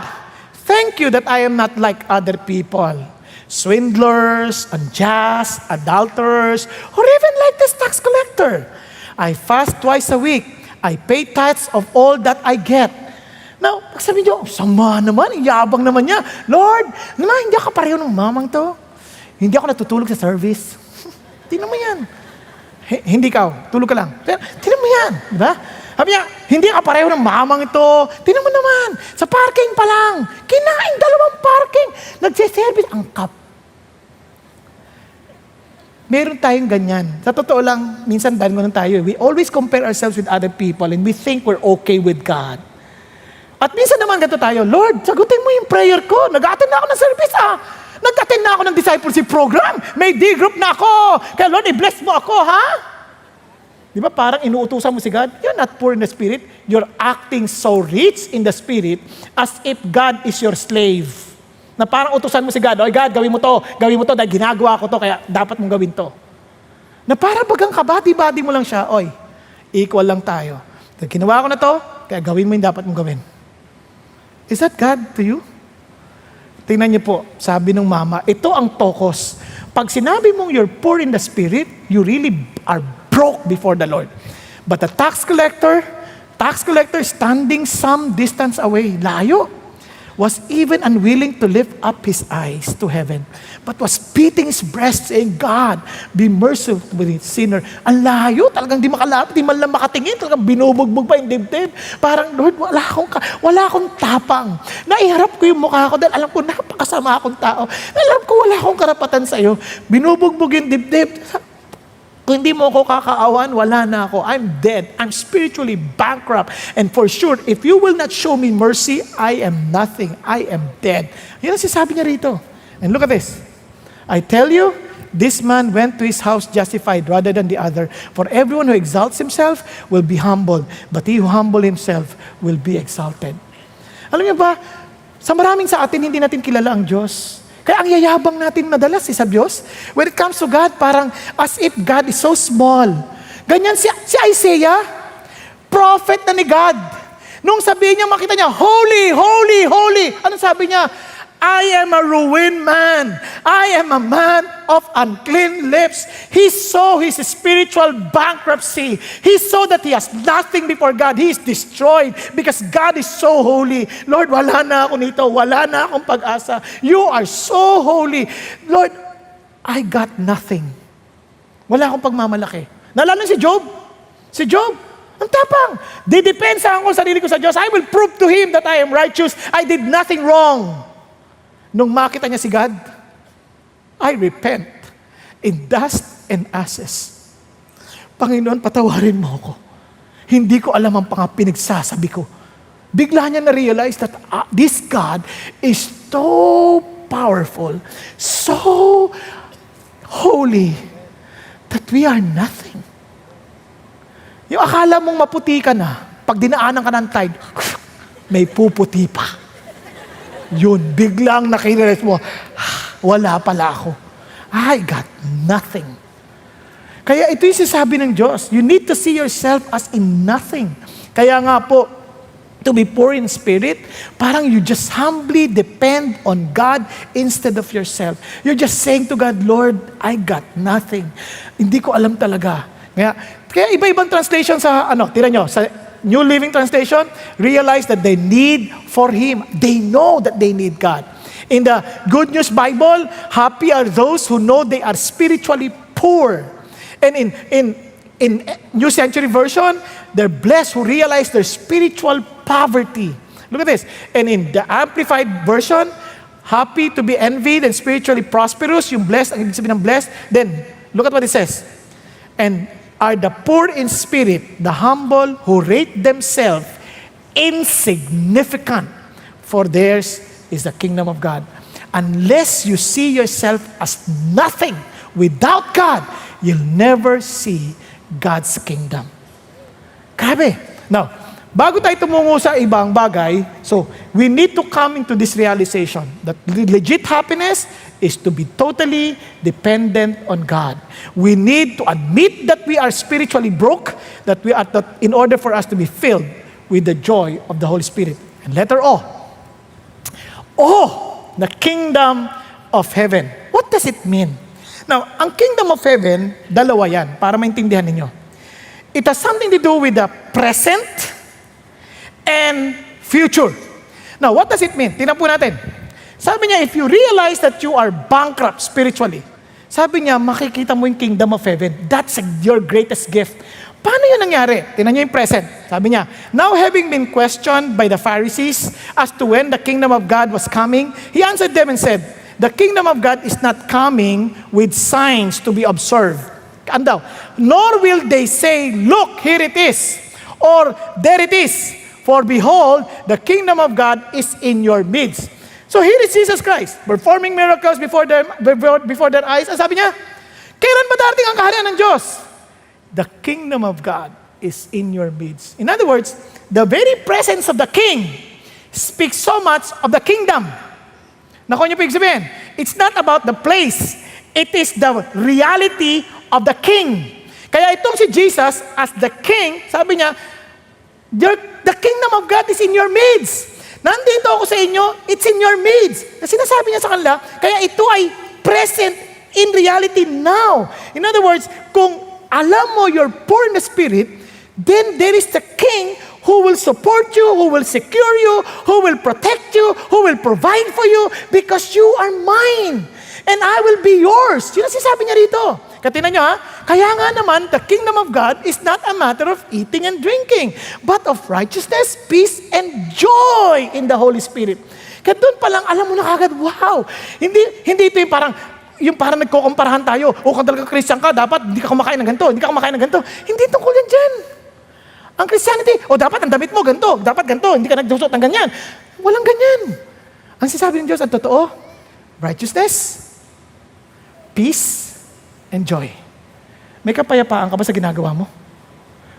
thank you that I am not like other people. Swindlers, unjust, adulterers, or even like this tax collector. I fast twice a week. I pay tithes of all that I get. Now, pag sabi niyo, sama naman, yabang naman niya. Lord, naman, hindi ako pareho ng mamang to. Hindi ako natutulog sa service. Tingnan mo yan. Hindi ka, tulog ka lang. Tingnan mo yan, di ba? Sabi niya, hindi ka pareho ng mamang ito. Tingnan mo naman, sa parking pa lang. Kinain 2 parking. Nagsiservice. Ang Meron tayong ganyan. Sa totoo lang, minsan dahil ganun tayo. We always compare ourselves with other people and we think we're okay with God. At minsan naman ganito tayo, Lord, sagutin mo yung prayer ko. Nag-attend na ako ng service Nag-attend na ako ng discipleship program. May D-group na ako. Kaya Lord, i-bless mo ako, ha? Di ba parang inuutusan mo si God? You're not poor in the spirit. You're acting so rich in the spirit as if God is your slave. Na parang utusan mo si God, oy God, gawin mo to dahil ginagawa ko to, kaya dapat mong gawin to. Na parang bagang kabati-bati mo lang siya, oy, equal lang tayo. Dahil ginawa ko na to, kaya gawin mo yung dapat mong gawin. Is that God to you? Tingnan niyo po, sabi ng mama, ito ang tokos. Pag sinabi mong you're poor in the spirit, you really are broke before the Lord. But the tax collector standing some distance away, layo, was even unwilling to lift up his eyes to heaven, but was beating his breast, saying, God, be merciful with the sinner. Ang layo, talagang di makalapit, di man lang makatingin, talagang binubugbog pa yung dibdib. Parang, Lord, wala akong tapang. Naiharap ko yung mukha ko dahil alam ko, napakasama akong tao. Alam ko, wala akong karapatan sa iyo. Binubugbog yung dibdib. Kung hindi mo ako kakaawan, wala na ako. I'm dead. I'm spiritually bankrupt. And for sure, if you will not show me mercy, I am nothing. I am dead. Yan ang sinasabi niya rito. And look at this. I tell you, this man went to his house justified rather than the other. For everyone who exalts himself will be humbled, but he who humble himself will be exalted. Alam niyo ba, sa maraming sa atin, hindi natin kilala ang Diyos. Kaya ang yayabang natin madalas sa Diyos. When it comes to God, parang as if God is so small. Ganyan si Isaiah, prophet na ni God. Nung sabihin niya, makita niya, holy, holy, holy. Anong sabi niya? I am a ruined man. I am a man of unclean lips. He saw his spiritual bankruptcy. He saw that he has nothing before God. He is destroyed because God is so holy. Lord, wala na ako nito. Wala na akong pag-asa. You are so holy. Lord, I got nothing. Wala akong pagmamalaki. Naalala si Job? Si Job, Ang tapang. Didepensa ako sa sarili ko sa Diyos. I will prove to Him that I am righteous. I did nothing wrong. Nung makita niya si God, I repent in dust and ashes. Panginoon, patawarin mo ako. Hindi ko alam ang pinagsasabi ko. Bigla niya na-realize that this God is so powerful, so holy, that we are nothing. Yung akala mong maputi ka na, pag dinaanan ka ng tide, may puputi pa. Yun, biglang nakirealize mo, wala pala ako. I got nothing. Kaya ito yung sinasabi ng Diyos. You need to see yourself as in nothing. Kaya nga po, to be poor in spirit, parang you just humbly depend on God instead of yourself. You're just saying to God, Lord, I got nothing. Hindi ko alam talaga. Kaya iba-ibang translation sa, tira nyo, sa New Living Translation, realize that they need for Him. They know that they need God. In the Good News Bible, happy are those who know they are spiritually poor. And in New Century Version, they're blessed who realize their spiritual poverty. Look at this. And in the Amplified Version, happy to be envied and spiritually prosperous, yung blessed, ang ibig sabihin ng blessed. Then, look at what it says. And are the poor in spirit, the humble who rate themselves insignificant, for theirs is the kingdom of God. Unless you see yourself as nothing without God, you'll never see God's kingdom. Grabe. Now, bago tayo tumungo sa ibang bagay, so we need to come into this realization that legit happiness is to be totally dependent on God. We need to admit that we are spiritually broke, that we are in order for us to be filled with the joy of the Holy Spirit. And letter O. The kingdom of heaven. What does it mean? Now, ang kingdom of heaven, dalawa yan, para maintindihan ninyo. It has something to do with the present and future. Now, what does it mean? Tingnan po natin. Sabi niya, if you realize that you are bankrupt spiritually, sabi niya, makikita mo yung kingdom of heaven. That's your greatest gift. Paano yun nangyari? Tingnan niyo yung present. Sabi niya, now having been questioned by the Pharisees as to when the kingdom of God was coming, he answered them and said, the kingdom of God is not coming with signs to be observed. And nor will they say, look, here it is, or there it is. For behold, the kingdom of God is in your midst. So here is Jesus Christ, performing miracles before their eyes. Ang sabi niya, kailan ba darating ang kaharian ng Diyos? The kingdom of God is in your midst. In other words, the very presence of the King speaks so much of the kingdom. Nakuha niyo po yung sabihin? It's not about the place. It is the reality of the King. Kaya itong si Jesus, as the King, sabi niya, the kingdom of God is in your midst. Nandito ako sa inyo, it's in your midst. Kasi sinasabi niya sa kanila, kaya ito ay present in reality now. In other words, kung alam mo you're poor in the spirit, then there is the King who will support you, who will secure you, who will protect you, who will provide for you, because you are mine, and I will be yours. Yun ang sinasabi niya rito. Katinan nyo ha, kaya nga naman, the kingdom of God is not a matter of eating and drinking, but of righteousness, peace, and joy in the Holy Spirit. Kaya doon pa lang, alam mo na kagad, wow, hindi ito yung parang nagkukumparahan tayo, kung talaga Christian ka, dapat hindi ka kumakain ng ganito, hindi ka kumakain ng ganito. Hindi tungkol yan dyan. Ang Christianity, dapat ang damit mo ganito, dapat ganito, hindi ka nagsusot ng ganyan. Walang ganyan. Ang sinasabi ng Diyos, ang totoo, righteousness, peace, and joy. May kapayapaan ka ba sa ginagawa mo?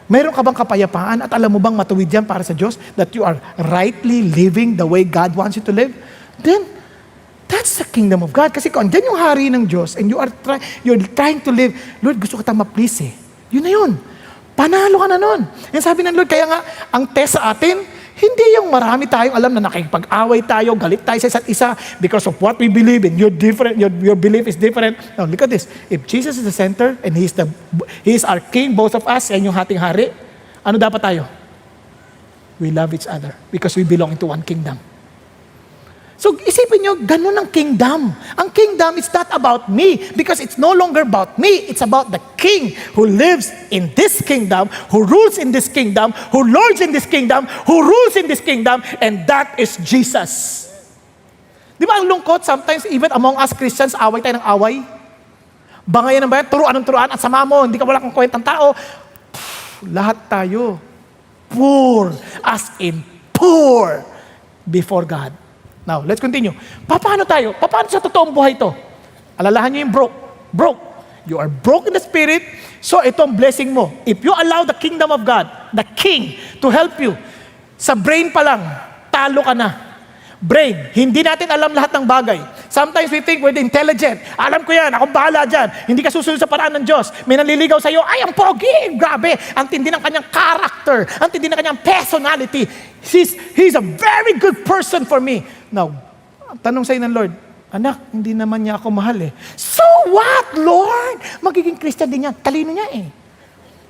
Mayroon ka bang kapayapaan at alam mo bang matuwid yan para sa Diyos that you are rightly living the way God wants you to live? Then, that's the kingdom of God. Kasi kung andyan yung hari ng Diyos and you're trying to live, Lord, gusto kita ma-please eh. Yun na yun. Panalo ka na nun. Yan sabi ng Lord, kaya nga, ang test sa atin, hindi yung marami tayong alam na nakikipag-away tayo, galit tayo sa isa't isa because of what we believe in. You're different, your belief is different. Now, look at this. If Jesus is the center and He is our King, both of us, yan yung hating hari, ano dapat tayo? We love each other because we belong into one kingdom. So isipin nyo, ganun ang kingdom. Ang kingdom is not about me because it's no longer about me. It's about the king who lives in this kingdom, who rules in this kingdom, who lords in this kingdom, who rules in this kingdom, and that is Jesus. Di ba ang lungkot? Sometimes even among us Christians, away tayo ng away. Bangayan ng bayan, turuan ng turuan, at sama mo, hindi ka wala kang kwentang tao. Lahat tayo, poor, as in poor, before God. Now, let's continue. Paano tayo? Paano sa totoong buhay ito? Alalahan niyo yung broke. Broke. You are broke in the spirit, so ito ang blessing mo. If you allow the kingdom of God, the king, to help you, sa brain pa lang, talo ka na. Brain, hindi natin alam lahat ng bagay. Sometimes we think we're intelligent. Alam ko yan, akong bahala dyan. Hindi ka susunod sa paraan ng Diyos. May nanliligaw sa'yo, ay, ang pogi, grabe. Ang tindi ng kanyang character, ang tindi ng kanyang personality. He's a very good person for me. Now, tanong sa'yo ng Lord, anak, hindi naman niya ako mahal eh. So what, Lord? Magiging Christian din yan. Talino niya eh.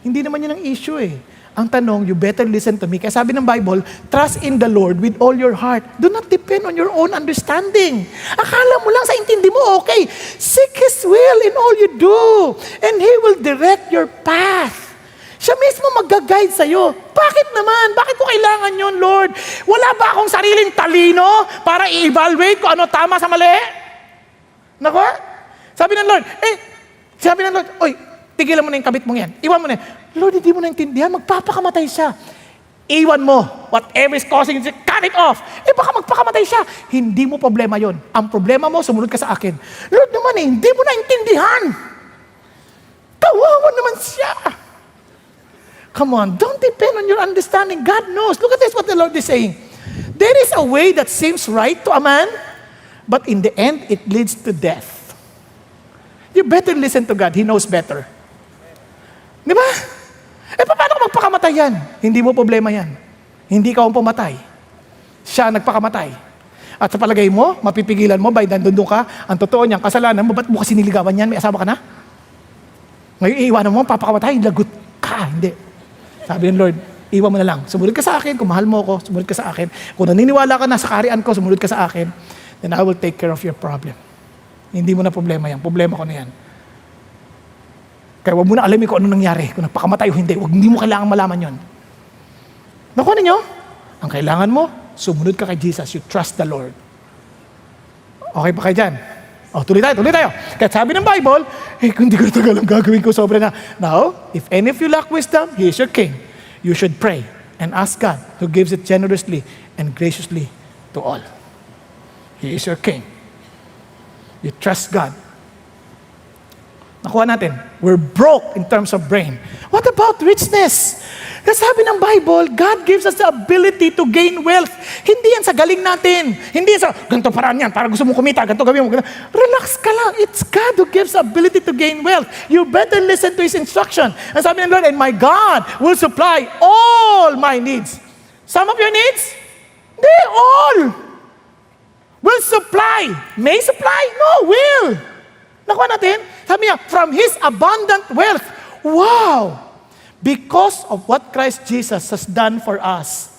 Hindi naman yan ang issue eh. Ang tanong, you better listen to me. Kaya sabi ng Bible, trust in the Lord with all your heart. Do not depend on your own understanding. Akala mo lang sa intindi mo, okay. Seek His will in all you do. And He will direct your path. Siya mismo mag-guide sa'yo. Bakit naman? Bakit ko kailangan yun, Lord? Wala ba akong sariling talino para i-evaluate kung ano tama sa mali? Nako? Sabi ng Lord, oy, tigilan mo na yung kabit mong yan. Iwan mo na yan. Lord, hindi mo naintindihan, magpapakamatay siya. Iwan mo. Whatever is causing it, cut it off. Baka magpakamatay siya. Hindi mo problema yon. Ang problema mo, sumunod ka sa akin. Lord naman hindi mo naintindihan. Kawawa naman siya. Come on, don't depend on your understanding. God knows. Look at this, what the Lord is saying. There is a way that seems right to a man, but in the end, it leads to death. You better listen to God. He knows better. Di ba? Paano kung magpakamatay yan? Hindi mo problema yan. Hindi ka ang pumatay. Siya ang nagpakamatay. At sa palagay mo, mapipigilan mo, by nandun ka, ang totoo niyang kasalanan mo, ba't mo kasi niligawan yan? May asawa ka na? Ngayon, iiwanan mo, papakamatay, lagot ka. Hindi. Sabi ng Lord, iwan mo na lang. Sumunod ka sa akin, kung mahal mo ako, sumunod ka sa akin. Kung naniniwala ka na sa kaharian ko, sumunod ka sa akin, then I will take care of your problem. Hindi mo na problema yan. Problema ko na yan. Kaya huwag mo na alamin kung ano nangyari, kung nagpakamatay o hindi. Hindi mo kailangan malaman yon. Nakuha ninyo? Ang kailangan mo, sumunod ka kay Jesus. You trust the Lord. Okay pa kayo dyan? Tuloy tayo. Kaya sabi ng Bible, kung hindi ko natagal ang gagawin ko, sobra na. Now, if any of you lack wisdom, He is your king. You should pray and ask God who gives it generously and graciously to all. He is your king. You trust God. Nakuha natin, we're broke in terms of brain. What about richness? Kasi sabi ng Bible, God gives us the ability to gain wealth. Hindi yan sa galing natin. Hindi yan sa, ganito paraan yan, para gusto mo kumita, ganito gawin mo. Ganito. Relax ka lang. It's God who gives the ability to gain wealth. You better listen to His instruction. And sabi ng Lord, and my God will supply all my needs. Some of your needs? They all will supply. May supply? No, will. Nakuha natin? Sabi niya, from His abundant wealth. Wow! Because of what Christ Jesus has done for us.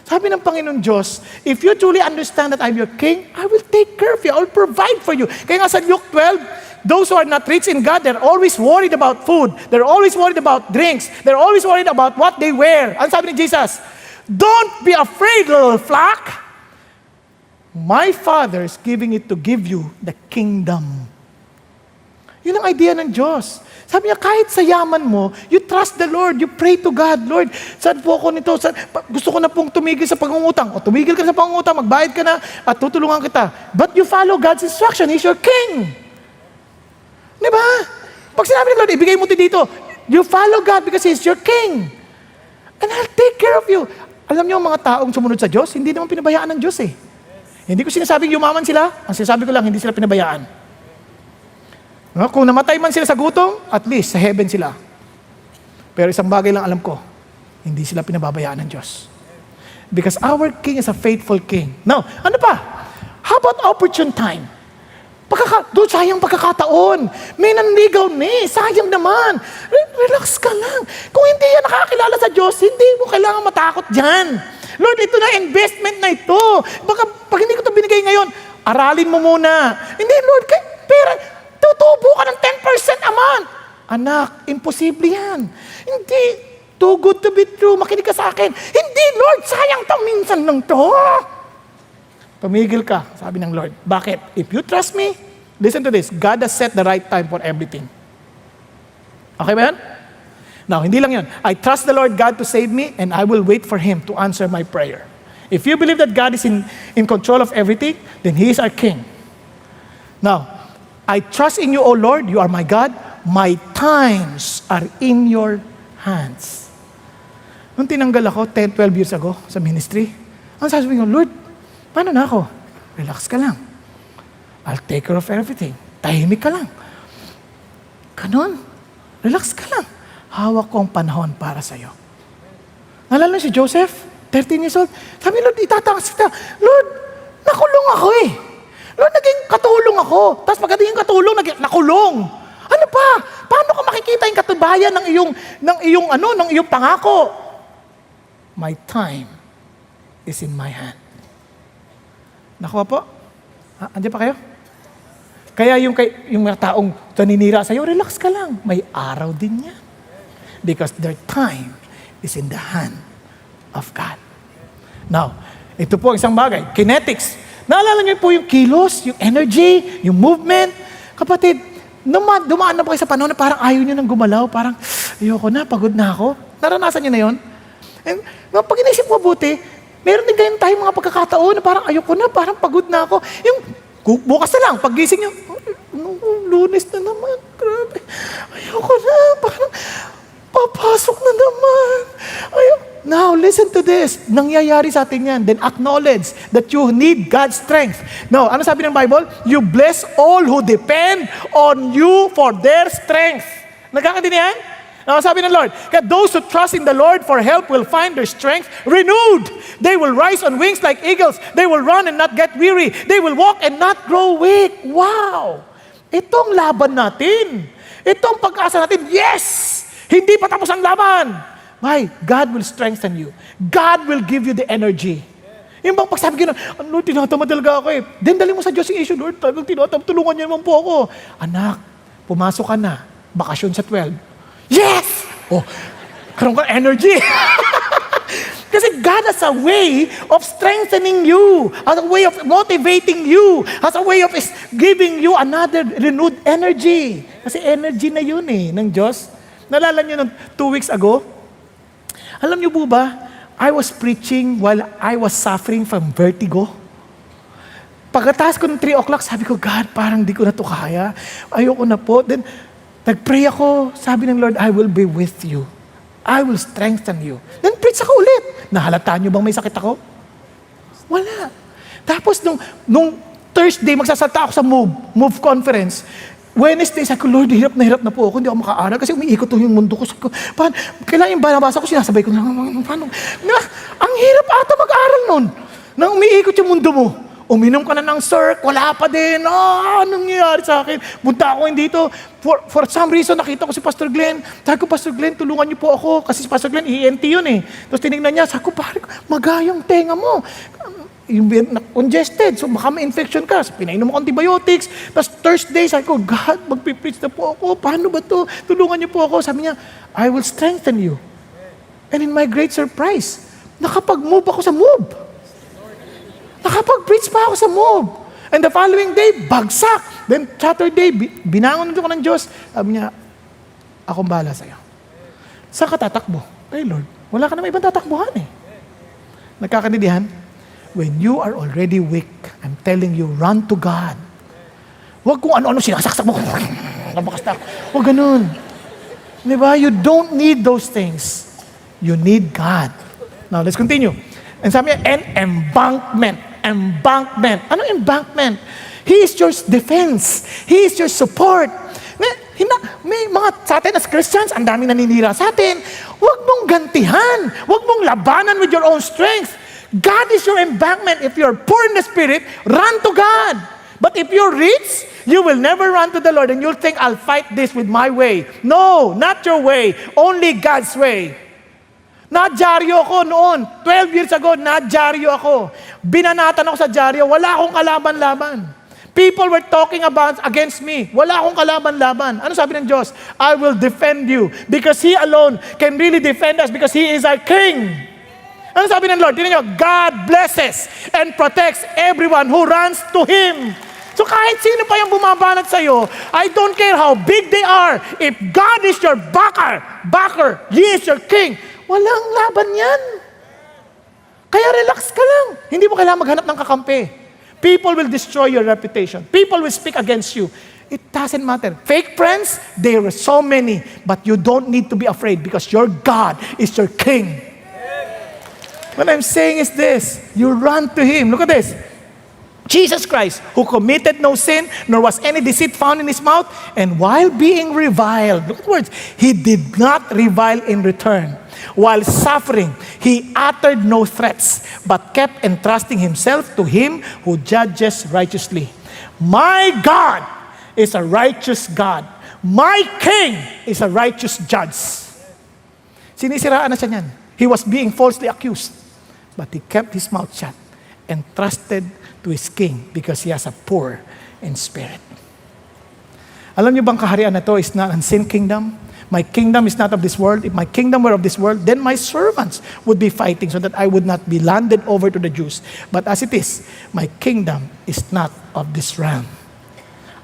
Sabi ng Panginoon Diyos, if you truly understand that I'm your King, I will take care of you. I will provide for you. Kaya nga sa Luke 12, those who are not rich in God, they're always worried about food. They're always worried about drinks. They're always worried about what they wear. Ano sabi ni Jesus? Don't be afraid, little flock. My Father is giving it to give you the kingdom. Yun ang idea ng Diyos. Sabi niya, kahit sa yaman mo, you trust the Lord, you pray to God, Lord, saan po ako nito? Gusto ko na pong tumigil sa pangungutang. O tumigil ka sa pangungutang, magbayad ka na, at tutulungan kita. But you follow God's instruction, He's your King. Di ba? Pag sinabi ng Lord, ibigay mo dito, you follow God because He's your King. And I'll take care of you. Alam niyo, mga taong sumunod sa Diyos, hindi naman pinabayaan ng Diyos eh. Hindi ko sinasabing yumaman sila, ang sinasabi ko lang, hindi sila pinabayaan. No? Kung namatay man sila sa gutom, at least sa heaven sila. Pero isang bagay lang alam ko, hindi sila pinababayaan ng Diyos. Because our King is a faithful King. Now, ano pa? How about opportune time? Doon, sayang pagkakataon. May nanligaw sayang naman. Relax ka lang. Kung hindi yan nakakilala sa Diyos, hindi mo kailangan matakot dyan. Lord, ito na investment na ito. Baka pag hindi ko ito binigay ngayon, aralin mo muna. Hindi, Lord, pera, tutubo ka ng 10% a month. Anak, imposible yan. Hindi, too good to be true. Makinig ka sa akin. Hindi, Lord, sayang to, minsan lang to. Tumigil ka, sabi ng Lord. Bakit? If you trust me, listen to this. God has set the right time for everything. Okay ba yan? Now, hindi lang yan. I trust the Lord God to save me and I will wait for Him to answer my prayer. If you believe that God is in control of everything, then He is our King. Now, I trust in you, O Lord. You are my God. My times are in your hands. Nung tinanggal ako 10, 12 years ago sa ministry, ang sasabihin ko, Lord, paano na ako? Relax ka lang. I'll take care of everything. Tahimik ka lang. Ganon. Relax ka lang. Hawak ko ang panahon para sa'yo. Nalala si Joseph, 13 years old. Sabi, Lord, itatangas kita. Lord, nakulong ako eh. Lord, naging katulong ako. Tapos pagdating katulong, nakulong. Ano pa? Paano ka makikita yung katubayan ng iyong pangako? My time is in my hand. Nakuha po? Andiyan pa kayo? Kaya yung mga taong naninira sa'yo, relax ka lang. May araw din yan. Because their time is in the hand of God. Now, ito po isang bagay. Kinetics. Naalala niyo po yung kilos, yung energy, yung movement. Kapatid, dumaan na po kayo sa panahon na parang ayaw niyo nang gumalaw. Parang, ayoko na, pagod na ako. Naranasan niyo na yun? And, pag inisip mo buti, meron din ganyan tayong mga pagkakataon na parang ayoko na, parang pagod na ako. Yung bukas na lang, paggising niyo, Lunes na naman, grabe. Ayoko na, parang papasok na naman. Now, listen to this. Nangyayari sa atin yan. Then acknowledge that you need God's strength. Now, ano sabi ng Bible? You bless all who depend on you for their strength. Nagkakaintindihan? Now, sabi ng Lord, those who trust in the Lord for help will find their strength renewed. They will rise on wings like eagles. They will run and not get weary. They will walk and not grow weak. Wow! Itong laban natin. Itong pag-asa natin. Yes! Hindi pa tapos ang laban. Why? God will strengthen you. God will give you the energy. Yung bang pagsabi ko na, Lord, tinatamad talaga ako eh. Then dali mo sa Diyos yung issue, Lord, talagang tinatamad, tulungan niyo naman po ako. Anak, pumasok ka na. Bakasyon sa 12. Yes! Oh, karoon ka energy. Kasi God has a way of strengthening you, has a way of motivating you, has a way of giving you another renewed energy. Kasi energy na yun eh, ng Diyos. Nalala niyo nung 2 weeks ago? Alam niyo po ba, I was preaching while I was suffering from vertigo. Pagkatapos ko ng 3 o'clock, sabi ko, God, parang di ko na to kaya. Ayoko na po. Then, nag-pray ako, sabi ng Lord, I will be with you. I will strengthen you. Then preach ako ulit. Nahalata niyo bang may sakit ako? Wala. Tapos nung Thursday, magsasalta ako sa Move Conference. Wednesday, sabi ko, Lord, hirap na po ako. Hindi ako makaaral kasi umiikot yung mundo ko. Sabi ko, kailangan yung banabasa ko, sinasabay ko, paano? Ang hirap ata mag-aral nun. Nang umiikot yung mundo mo. Uminom ka na ng Circ, wala pa din. Anong nangyayari sa akin? Punta ako dito. For some reason, nakita ko si Pastor Glenn. Sabi ko, Pastor Glenn, tulungan niyo po ako. Kasi si Pastor Glenn, ENT yun eh. Tapos tinignan niya, sabi ko, pare, magayang tenga mo. Yung congested, so baka ma-infection ka. So, pinainom mo antibiotics. Tapos Thursday, sabi ko, God, magpipreach na po ako. Paano ba to? Tulungan niyo po ako. Sabi niya, I will strengthen you. And in my great surprise, nakapag-move ako sa Move. Nakapag-preach pa ako sa Move. And the following day, bagsak. Then Saturday, binangon ko ng Diyos. Sabi niya, akong bahala sa'yo. Saan ka tatakbo? Ay Lord, wala ka naman ibang tatakbuhan eh. Nagkakaintindihan? When you are already weak, I'm telling you, run to God. Huwag kung ano-ano sinasaksak mo. Huwag ganun. Diba? You don't need those things. You need God. Now, let's continue. And sabi niya, and embankment. Embankment. Ano embankment? He is your defense. He is your support. May mga sa atin as Christians, ang daming naninira sa atin. Huwag mong gantihan. Huwag mong labanan with your own strength. God is your embankment. If you're poor in the spirit, run to God. But if you're rich, you will never run to the Lord and you'll think, I'll fight this with my way. No, not your way. Only God's way. Nadyaryo ako noon. 12 years ago, nadyaryo ako. Binanatan ako sa dyaryo. Wala akong kalaban-laban. People were talking about against me. Wala akong kalaban-laban. Ano sabi ng Diyos? I will defend you because He alone can really defend us because He is our King. Ano sabi ng Lord? Tingnan nyo, God blesses and protects everyone who runs to Him. So kahit sino pa yung bumabanat sa'yo, I don't care how big they are. If God is your backer, He is your King, walang laban yan. Kaya relax ka lang. Hindi mo kailangan maghanap ng kakampi. People will destroy your reputation. People will speak against you. It doesn't matter. Fake friends, there are so many. But you don't need to be afraid because your God is your King. What I'm saying is this. You run to Him. Look at this. Jesus Christ, who committed no sin, nor was any deceit found in His mouth, and while being reviled, look at the words, He did not revile in return. While suffering, He uttered no threats, but kept entrusting Himself to Him who judges righteously. My God is a righteous God. My King is a righteous judge. Sinisiraan na siya niyan. He was being falsely accused, but he kept his mouth shut and trusted to his King because he has a poor in spirit. Alam niyo bang kaharian na to is not an unseen kingdom? My kingdom is not of this world. If my kingdom were of this world, then my servants would be fighting so that I would not be landed over to the Jews. But as it is, my kingdom is not of this realm.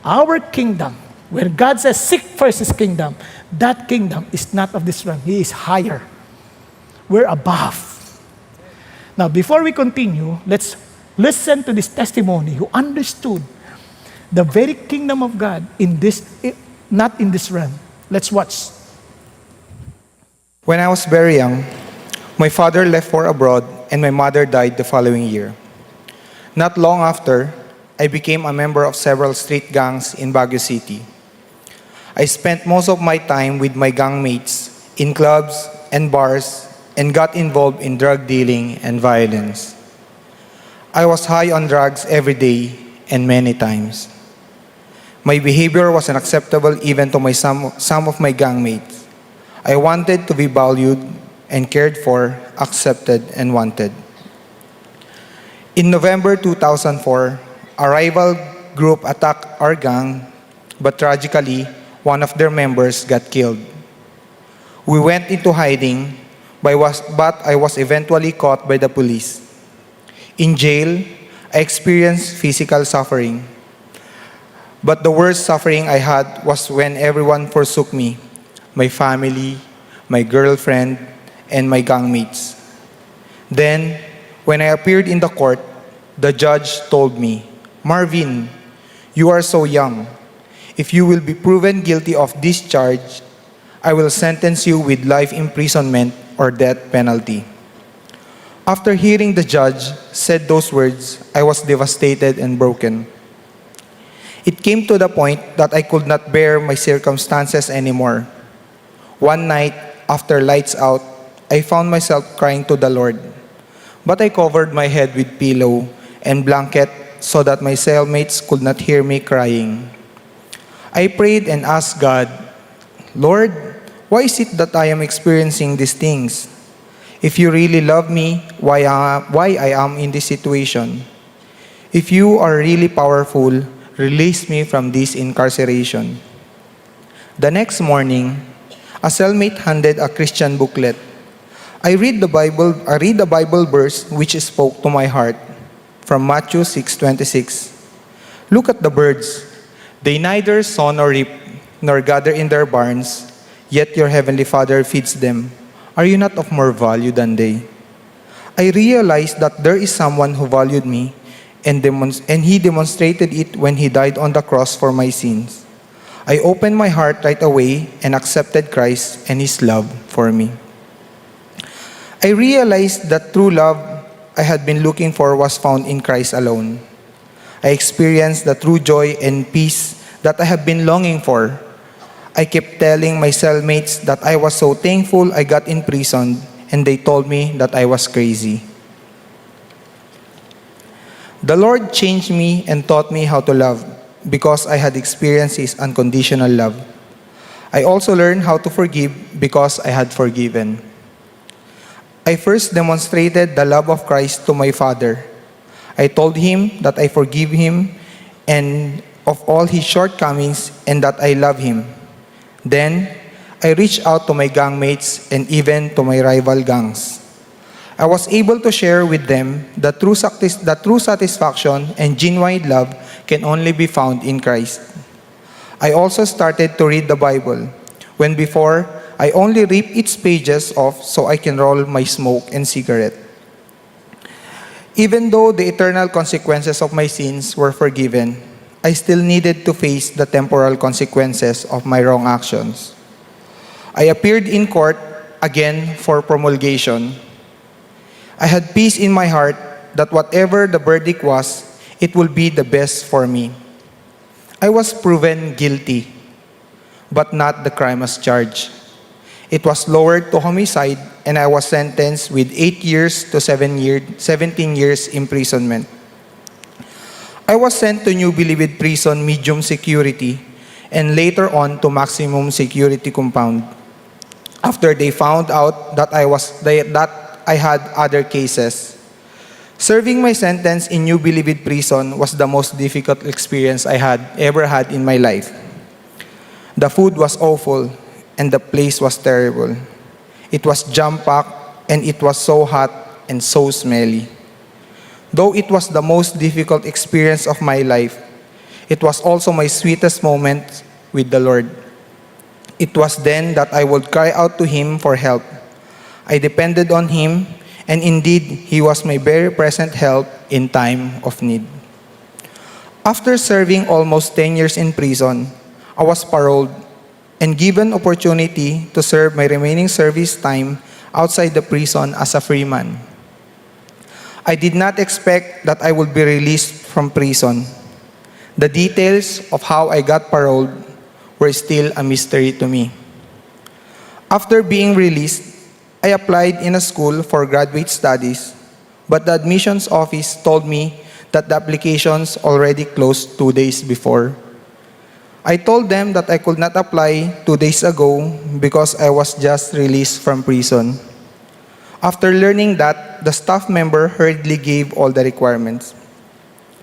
Our kingdom, where God says, seek first His kingdom, that kingdom is not of this realm. He is higher. We're above. Now, before we continue, let's listen to this testimony who understood the very kingdom of God in this, not in this realm. Let's watch. When I was very young, my father left for abroad and my mother died the following year. Not long after, I became a member of several street gangs in Baguio City. I spent most of my time with my gang mates in clubs and bars and got involved in drug dealing and violence. I was high on drugs every day and many times. My behavior was unacceptable even to some of my gang mates. I wanted to be valued and cared for, accepted, and wanted. In November 2004, a rival group attacked our gang, but tragically, one of their members got killed. We went into hiding, but I was eventually caught by the police. In jail, I experienced physical suffering. But the worst suffering I had was when everyone forsook me, my family, my girlfriend, and my gangmates. Then, when I appeared in the court, the judge told me, "Marvin, you are so young. If you will be proven guilty of this charge, I will sentence you with life imprisonment or death penalty." After hearing the judge said those words, I was devastated and broken. It came to the point that I could not bear my circumstances anymore. One night, after lights out, I found myself crying to the Lord. But I covered my head with pillow and blanket so that my cellmates could not hear me crying. I prayed and asked God, "Lord, why is it that I am experiencing these things? If you really love me, why I am in this situation? If you are really powerful, release me from this incarceration." The next morning, a cellmate handed a Christian booklet. I read the Bible verse which spoke to my heart from Matthew 6:26. "Look at the birds. They neither sow nor reap, nor gather in their barns, yet your heavenly Father feeds them. Are you not of more value than they?" I realized that there is someone who valued me, and He demonstrated it when He died on the cross for my sins. I opened my heart right away and accepted Christ and His love for me. I realized that true love I had been looking for was found in Christ alone. I experienced the true joy and peace that I have been longing for. I kept telling my cellmates that I was so thankful I got imprisoned, and they told me that I was crazy. The Lord changed me and taught me how to love because I had experienced His unconditional love. I also learned how to forgive because I had forgiven. I first demonstrated the love of Christ to my father. I told him that I forgive him and of all his shortcomings and that I love him. Then, I reached out to my gang mates and even to my rival gangs. I was able to share with them that true satisfaction and genuine love can only be found in Christ. I also started to read the Bible, when before, I only rip its pages off so I can roll my smoke and cigarette. Even though the eternal consequences of my sins were forgiven, I still needed to face the temporal consequences of my wrong actions. I appeared in court again for promulgation. I had peace in my heart that whatever the verdict was, it will be the best for me. I was proven guilty, but not the crime as charged. It was lowered to homicide and I was sentenced with 8 years to 17 years imprisonment. I was sent to New Bilibid Prison medium security and later on to maximum security compound after they found out that I had other cases. Serving my sentence in New Bilibid Prison was the most difficult experience I had ever had in my life. The food was awful and the place was terrible. It was jam-packed and it was so hot and so smelly. Though it was the most difficult experience of my life, it was also my sweetest moment with the Lord. It was then that I would cry out to Him for help. I depended on Him, and indeed, He was my very present help in time of need. After serving almost 10 years in prison, I was paroled and given opportunity to serve my remaining service time outside the prison as a free man. I did not expect that I would be released from prison. The details of how I got paroled were still a mystery to me. After being released, I applied in a school for graduate studies, but the admissions office told me that the applications already closed 2 days before. I told them that I could not apply 2 days ago because I was just released from prison. After learning that, the staff member hurriedly gave all the requirements.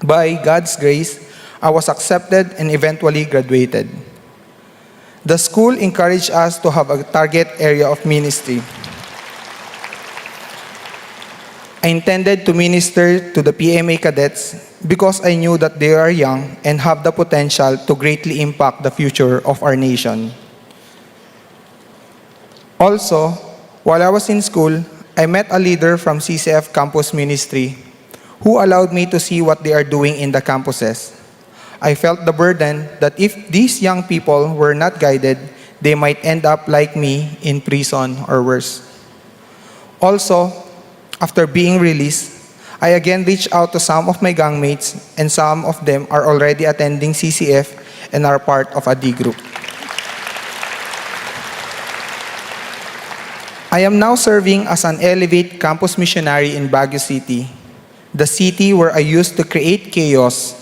By God's grace, I was accepted and eventually graduated. The school encouraged us to have a target area of ministry. I intended to minister to the PMA cadets because I knew that they are young and have the potential to greatly impact the future of our nation. Also, while I was in school, I met a leader from CCF Campus Ministry who allowed me to see what they are doing in the campuses. I felt the burden that if these young people were not guided, they might end up like me in prison or worse. Also, after being released, I again reached out to some of my gang mates and some of them are already attending CCF and are part of a D group. I am now serving as an Elevate campus missionary in Baguio City, the city where I used to create chaos.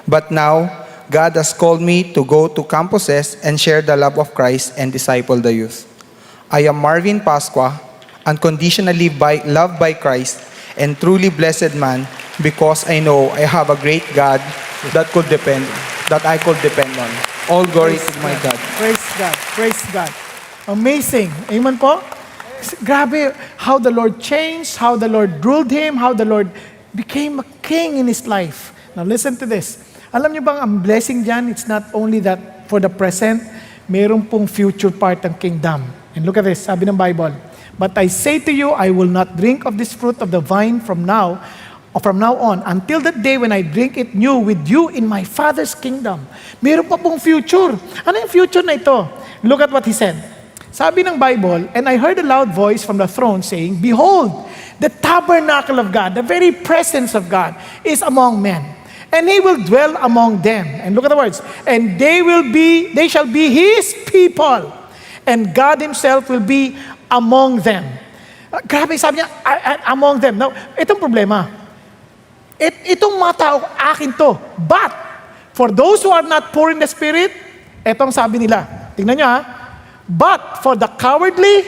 But now, God has called me to go to campuses and share the love of Christ and disciple the youth. I am Marvin Pasqua, unconditionally loved by Christ and truly blessed man because I know I have a great God that I could depend on. All glory to my God. Praise God. Praise God. Amazing. Amen po? Grabe how the Lord changed, how the Lord ruled him, how the Lord became a king in his life. Now listen to this. Alam niyo bang ang blessing dyan, it's not only that for the present, mayroon pong future part ng kingdom. And look at this, sabi ng Bible, "But I say to you, I will not drink of this fruit of the vine from now on, until that day when I drink it new with you in my Father's kingdom." Mayroon pa pong future. Ano yung future na ito? Look at what he said. Sabi ng Bible, "And I heard a loud voice from the throne saying, Behold, the tabernacle of God, the very presence of God, is among men. And He will dwell among them." And look at the words. "And they shall be His people. And God Himself will be among them." Grabe, sabi niya, among them. Now, itong problema. Itong itong mga tao, akin to. But, for those who are not poor in the spirit, etong sabi nila. Tingnan nyo ha. But for the cowardly,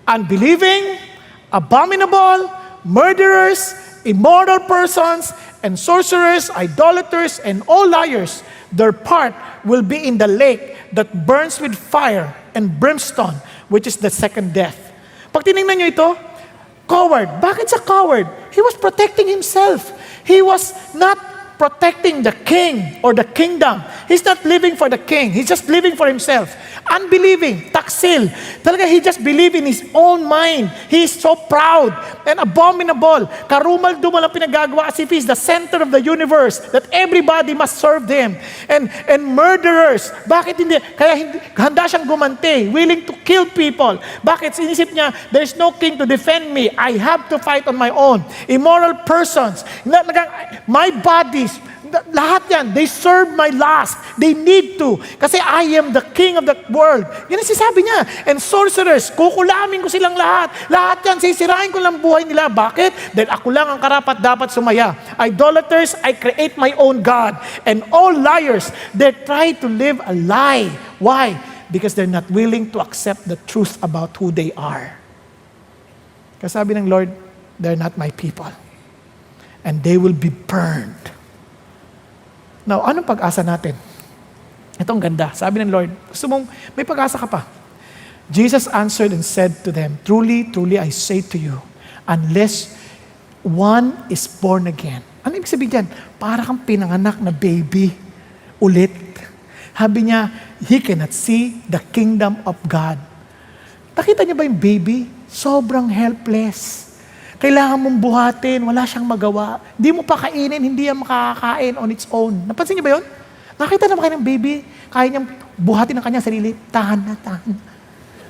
unbelieving, abominable, murderers, immoral persons, and sorcerers, idolaters, and all liars, their part will be in the lake that burns with fire and brimstone, which is the second death. Pag tinignan nyo ito, coward. Bakit siya coward? He was protecting himself. He was not protecting the king or the kingdom. He's not living for the king. He's just living for himself. Unbelieving, taksil. Talaga, he just believed in his own mind. He is so proud and abominable. Karumal-dumal ang pinagagawa as if he's the center of the universe, that everybody must serve him. And murderers. Bakit hindi? Kaya hindi, handa siyang gumanti, willing to kill people. Bakit? Inisip niya, there's no king to defend me. I have to fight on my own. Immoral persons. My body, lahat yan, they serve my lust. They need to. Kasi I am the king of the world. Yan ang sinasabi niya. And sorcerers, kukulamin ko silang lahat. Lahat yan, sisirain ko lang buhay nila. Bakit? Dahil ako lang ang karapat dapat sumaya. Idolaters, I create my own God. And all liars, they try to live a lie. Why? Because they're not willing to accept the truth about who they are. Kasi sabi ng Lord, they're not my people. And they will be burned. Now, anong pag-asa natin? Itong ganda. Sabi ng Lord, gusto mong may pag-asa ka pa. Jesus answered and said to them, Truly, truly, I say to you, unless one is born again. Ano ibig sabihin dyan? Para kang pinanganak na baby ulit. Sabi niya, he cannot see the kingdom of God. Nakita niyo ba yung baby? Sobrang helpless. Kailangan mong buhatin, wala siyang magawa. Hindi mo pa kainin, hindi yan makakain on its own. Napansin niyo ba yun? Nakita naman kayo ng baby, kaya niyang buhatin ang kanyang sarili. Tahan na, tahan na.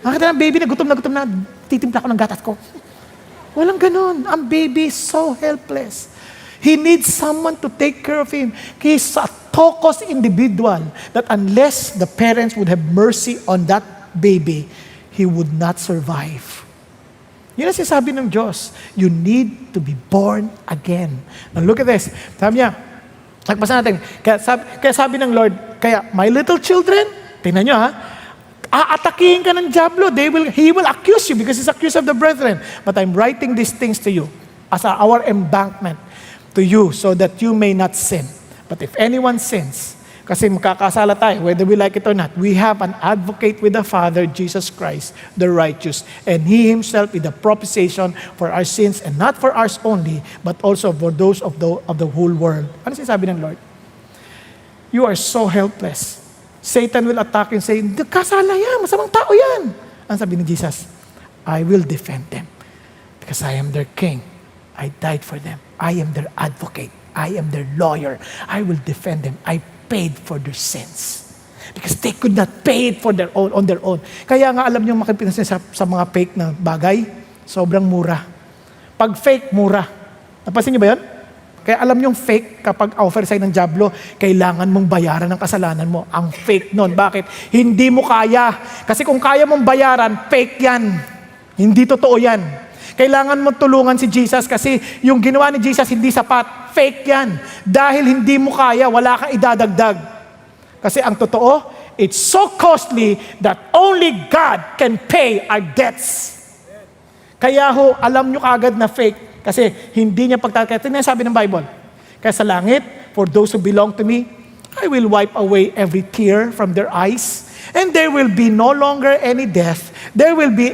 Nakita ng baby na gutom na, titimpla ko ng gatas ko. Walang ganun. Ang baby is so helpless. He needs someone to take care of him. He's a focused individual that unless the parents would have mercy on that baby, he would not survive. Yun ang sinasabi ng Diyos. You need to be born again. Now look at this. Sabi niya, nagpasa natin, kaya sabi ng Lord, kaya my little children, tingnan niyo ha, aatakihin ka ng Diablo. He will accuse you because he's accused of the brethren. But I'm writing these things to you as our embankment to you so that you may not sin. But if anyone sins, kasi makakasala tayo, whether we like it or not, we have an advocate with the Father, Jesus Christ, the righteous. And He Himself is the propitiation for our sins, and not for ours only, but also for those of the whole world. Ano sinasabi ng Lord? You are so helpless. Satan will attack you and say, kasala yan, masamang tao yan. Ang sabi ni Jesus, I will defend them because I am their king. I died for them. I am their advocate. I am their lawyer. I will defend them. I paid for their sins. Because they could not pay it on their own. Kaya nga alam niyo makipinasa sa mga fake na bagay, sobrang mura. Pag fake, mura. Napansin niyo ba yun? Kaya alam niyo fake, kapag offer sa'yo ng Diablo, kailangan mong bayaran ng kasalanan mo. Ang fake nun. Bakit? Hindi mo kaya. Kasi kung kaya mong bayaran, fake yan. Hindi totoo yan. Kailangan mo tulungan si Jesus kasi yung ginawa ni Jesus hindi sapat. Fake yan. Dahil hindi mo kaya, wala kang idadagdag. Kasi ang totoo, it's so costly that only God can pay our debts. Kaya ho, alam nyo kagad na fake. Kasi hindi niya pagtatakit. Ito sabi ng Bible. Kaya sa langit, for those who belong to me, I will wipe away every tear from their eyes. And there will be no longer any death. There will be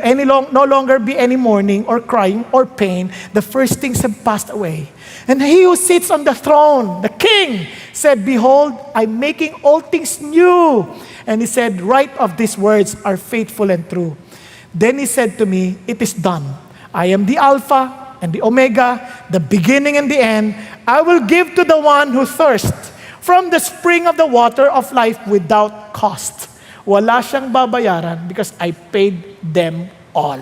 no longer be any mourning or crying or pain. The first things have passed away. And he who sits on the throne, the king, said, Behold, I'm making all things new. And he said, Write of these words are faithful and true. Then he said to me, It is done. I am the Alpha and the Omega, the beginning and the end. I will give to the one who thirsts from the spring of the water of life without cost. Wala siyang babayaran because I paid them all.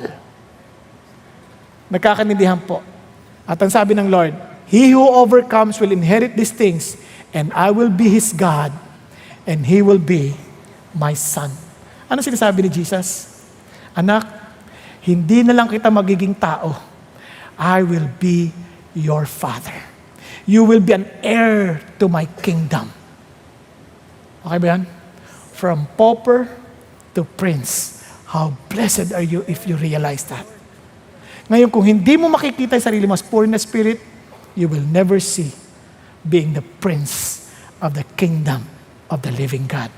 Nagkakanindihan po. At ang sabi ng Lord, He who overcomes will inherit these things, and I will be his God, and he will be my son. Ano sinasabi ni Jesus? Anak, hindi na lang kita magiging tao. I will be your father. You will be an heir to my kingdom. Okay ba yan? From pauper to prince. How blessed are you if you realize that. Ngayon, kung hindi mo makikita yung sarili mo as poor in the spirit, you will never see being the prince of the kingdom of the living God.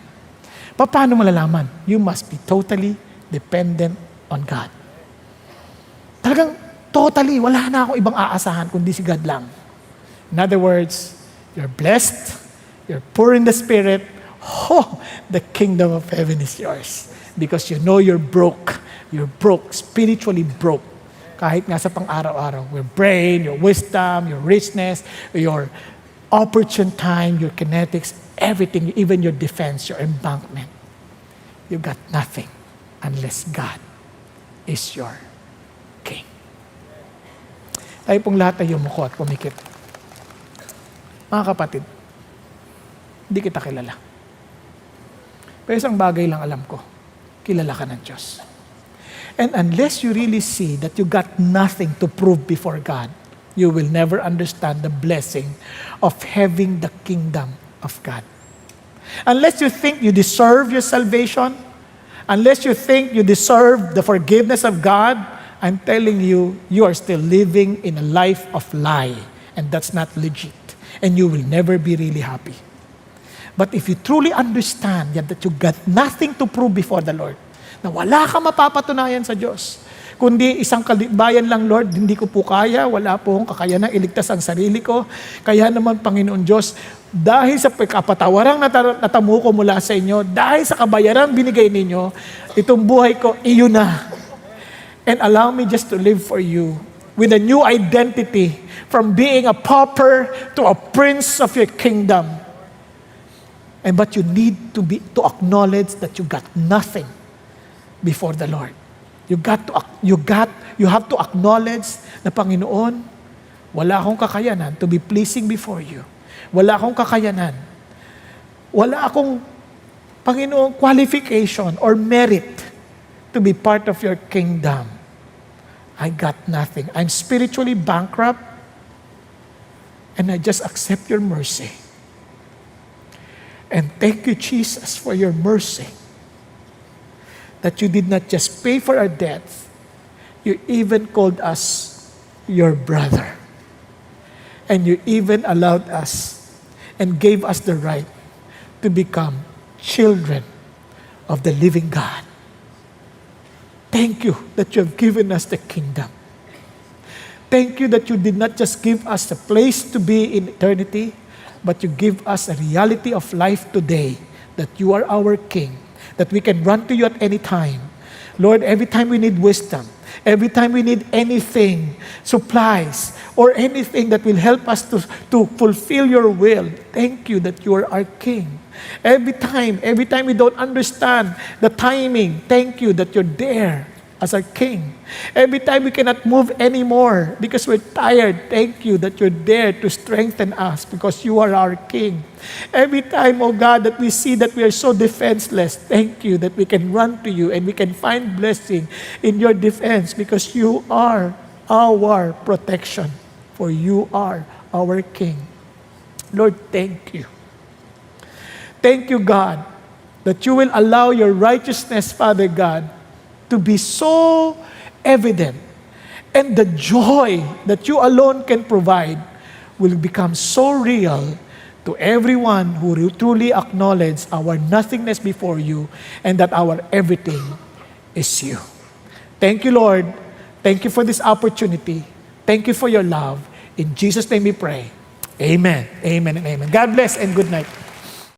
Paano malalaman? You must be totally dependent on God. Talagang totally, wala na akong ibang aasahan kundi si God lang. In other words, you're blessed, you're poor in the spirit, the kingdom of heaven is yours. Because you know you're broke, spiritually broke. Kahit nga sa pang-araw-araw, your brain, your wisdom, your richness, your opportune time, your kinetics, everything, even your defense, your embankment. You got nothing unless God is your King. Tayo pong lahat ay yumuko at pumikit. Mga kapatid, hindi kita kilala. Pero isang bagay lang alam ko, kilala ka ng Diyos. And unless you really see that you got nothing to prove before God, you will never understand the blessing of having the kingdom of God. Unless you think you deserve your salvation, unless you think you deserve the forgiveness of God, I'm telling you, you are still living in a life of lie, and that's not legit. And you will never be really happy. But if you truly understand that you got nothing to prove before the Lord, na wala ka mapapatunayan sa Diyos, kundi isang kalibayan lang, Lord, hindi ko po kaya, wala po akong kakayanang iligtas ang sarili ko. Kaya naman, Panginoon Diyos, dahil sa kapatawarang natamo ko mula sa inyo, dahil sa kabayarang binigay ninyo, itong buhay ko, iyon na. And allow me just to live for you with a new identity from being a pauper to a prince of your kingdom. But you need to acknowledge that you got nothing before the Lord. You have to acknowledge na, Panginoon, wala akong kakayanan to be pleasing before you. Wala akong kakayanan. Wala akong, Panginoon, qualification or merit to be part of your kingdom. I got nothing. I'm spiritually bankrupt, and I just accept your mercy. And thank you, Jesus, for your mercy. That you did not just pay for our debts, you even called us your brother. And you even allowed us and gave us the right to become children of the living God. Thank you that you have given us the kingdom. Thank you that you did not just give us a place to be in eternity, but you give us a reality of life today, that you are our King, that we can run to you at any time. Lord, every time we need wisdom, every time we need anything, supplies, or anything that will help us to fulfill your will, thank you that you are our King. Every time we don't understand the timing, thank you that you're there as our King. Every time we cannot move anymore because we're tired, thank you that you're there to strengthen us because you are our King. Every time, oh God, that we see that we are so defenseless, thank you that we can run to you and we can find blessing in your defense because you are our protection, for you are our King. Lord, thank you. Thank you, God, that you will allow your righteousness, Father God, to be so evident, and the joy that you alone can provide will become so real to everyone who truly acknowledges our nothingness before you and that our everything is you. Thank you, Lord. Thank you for this opportunity. Thank you for your love. In Jesus' name we pray. Amen. Amen and amen. God bless and good night.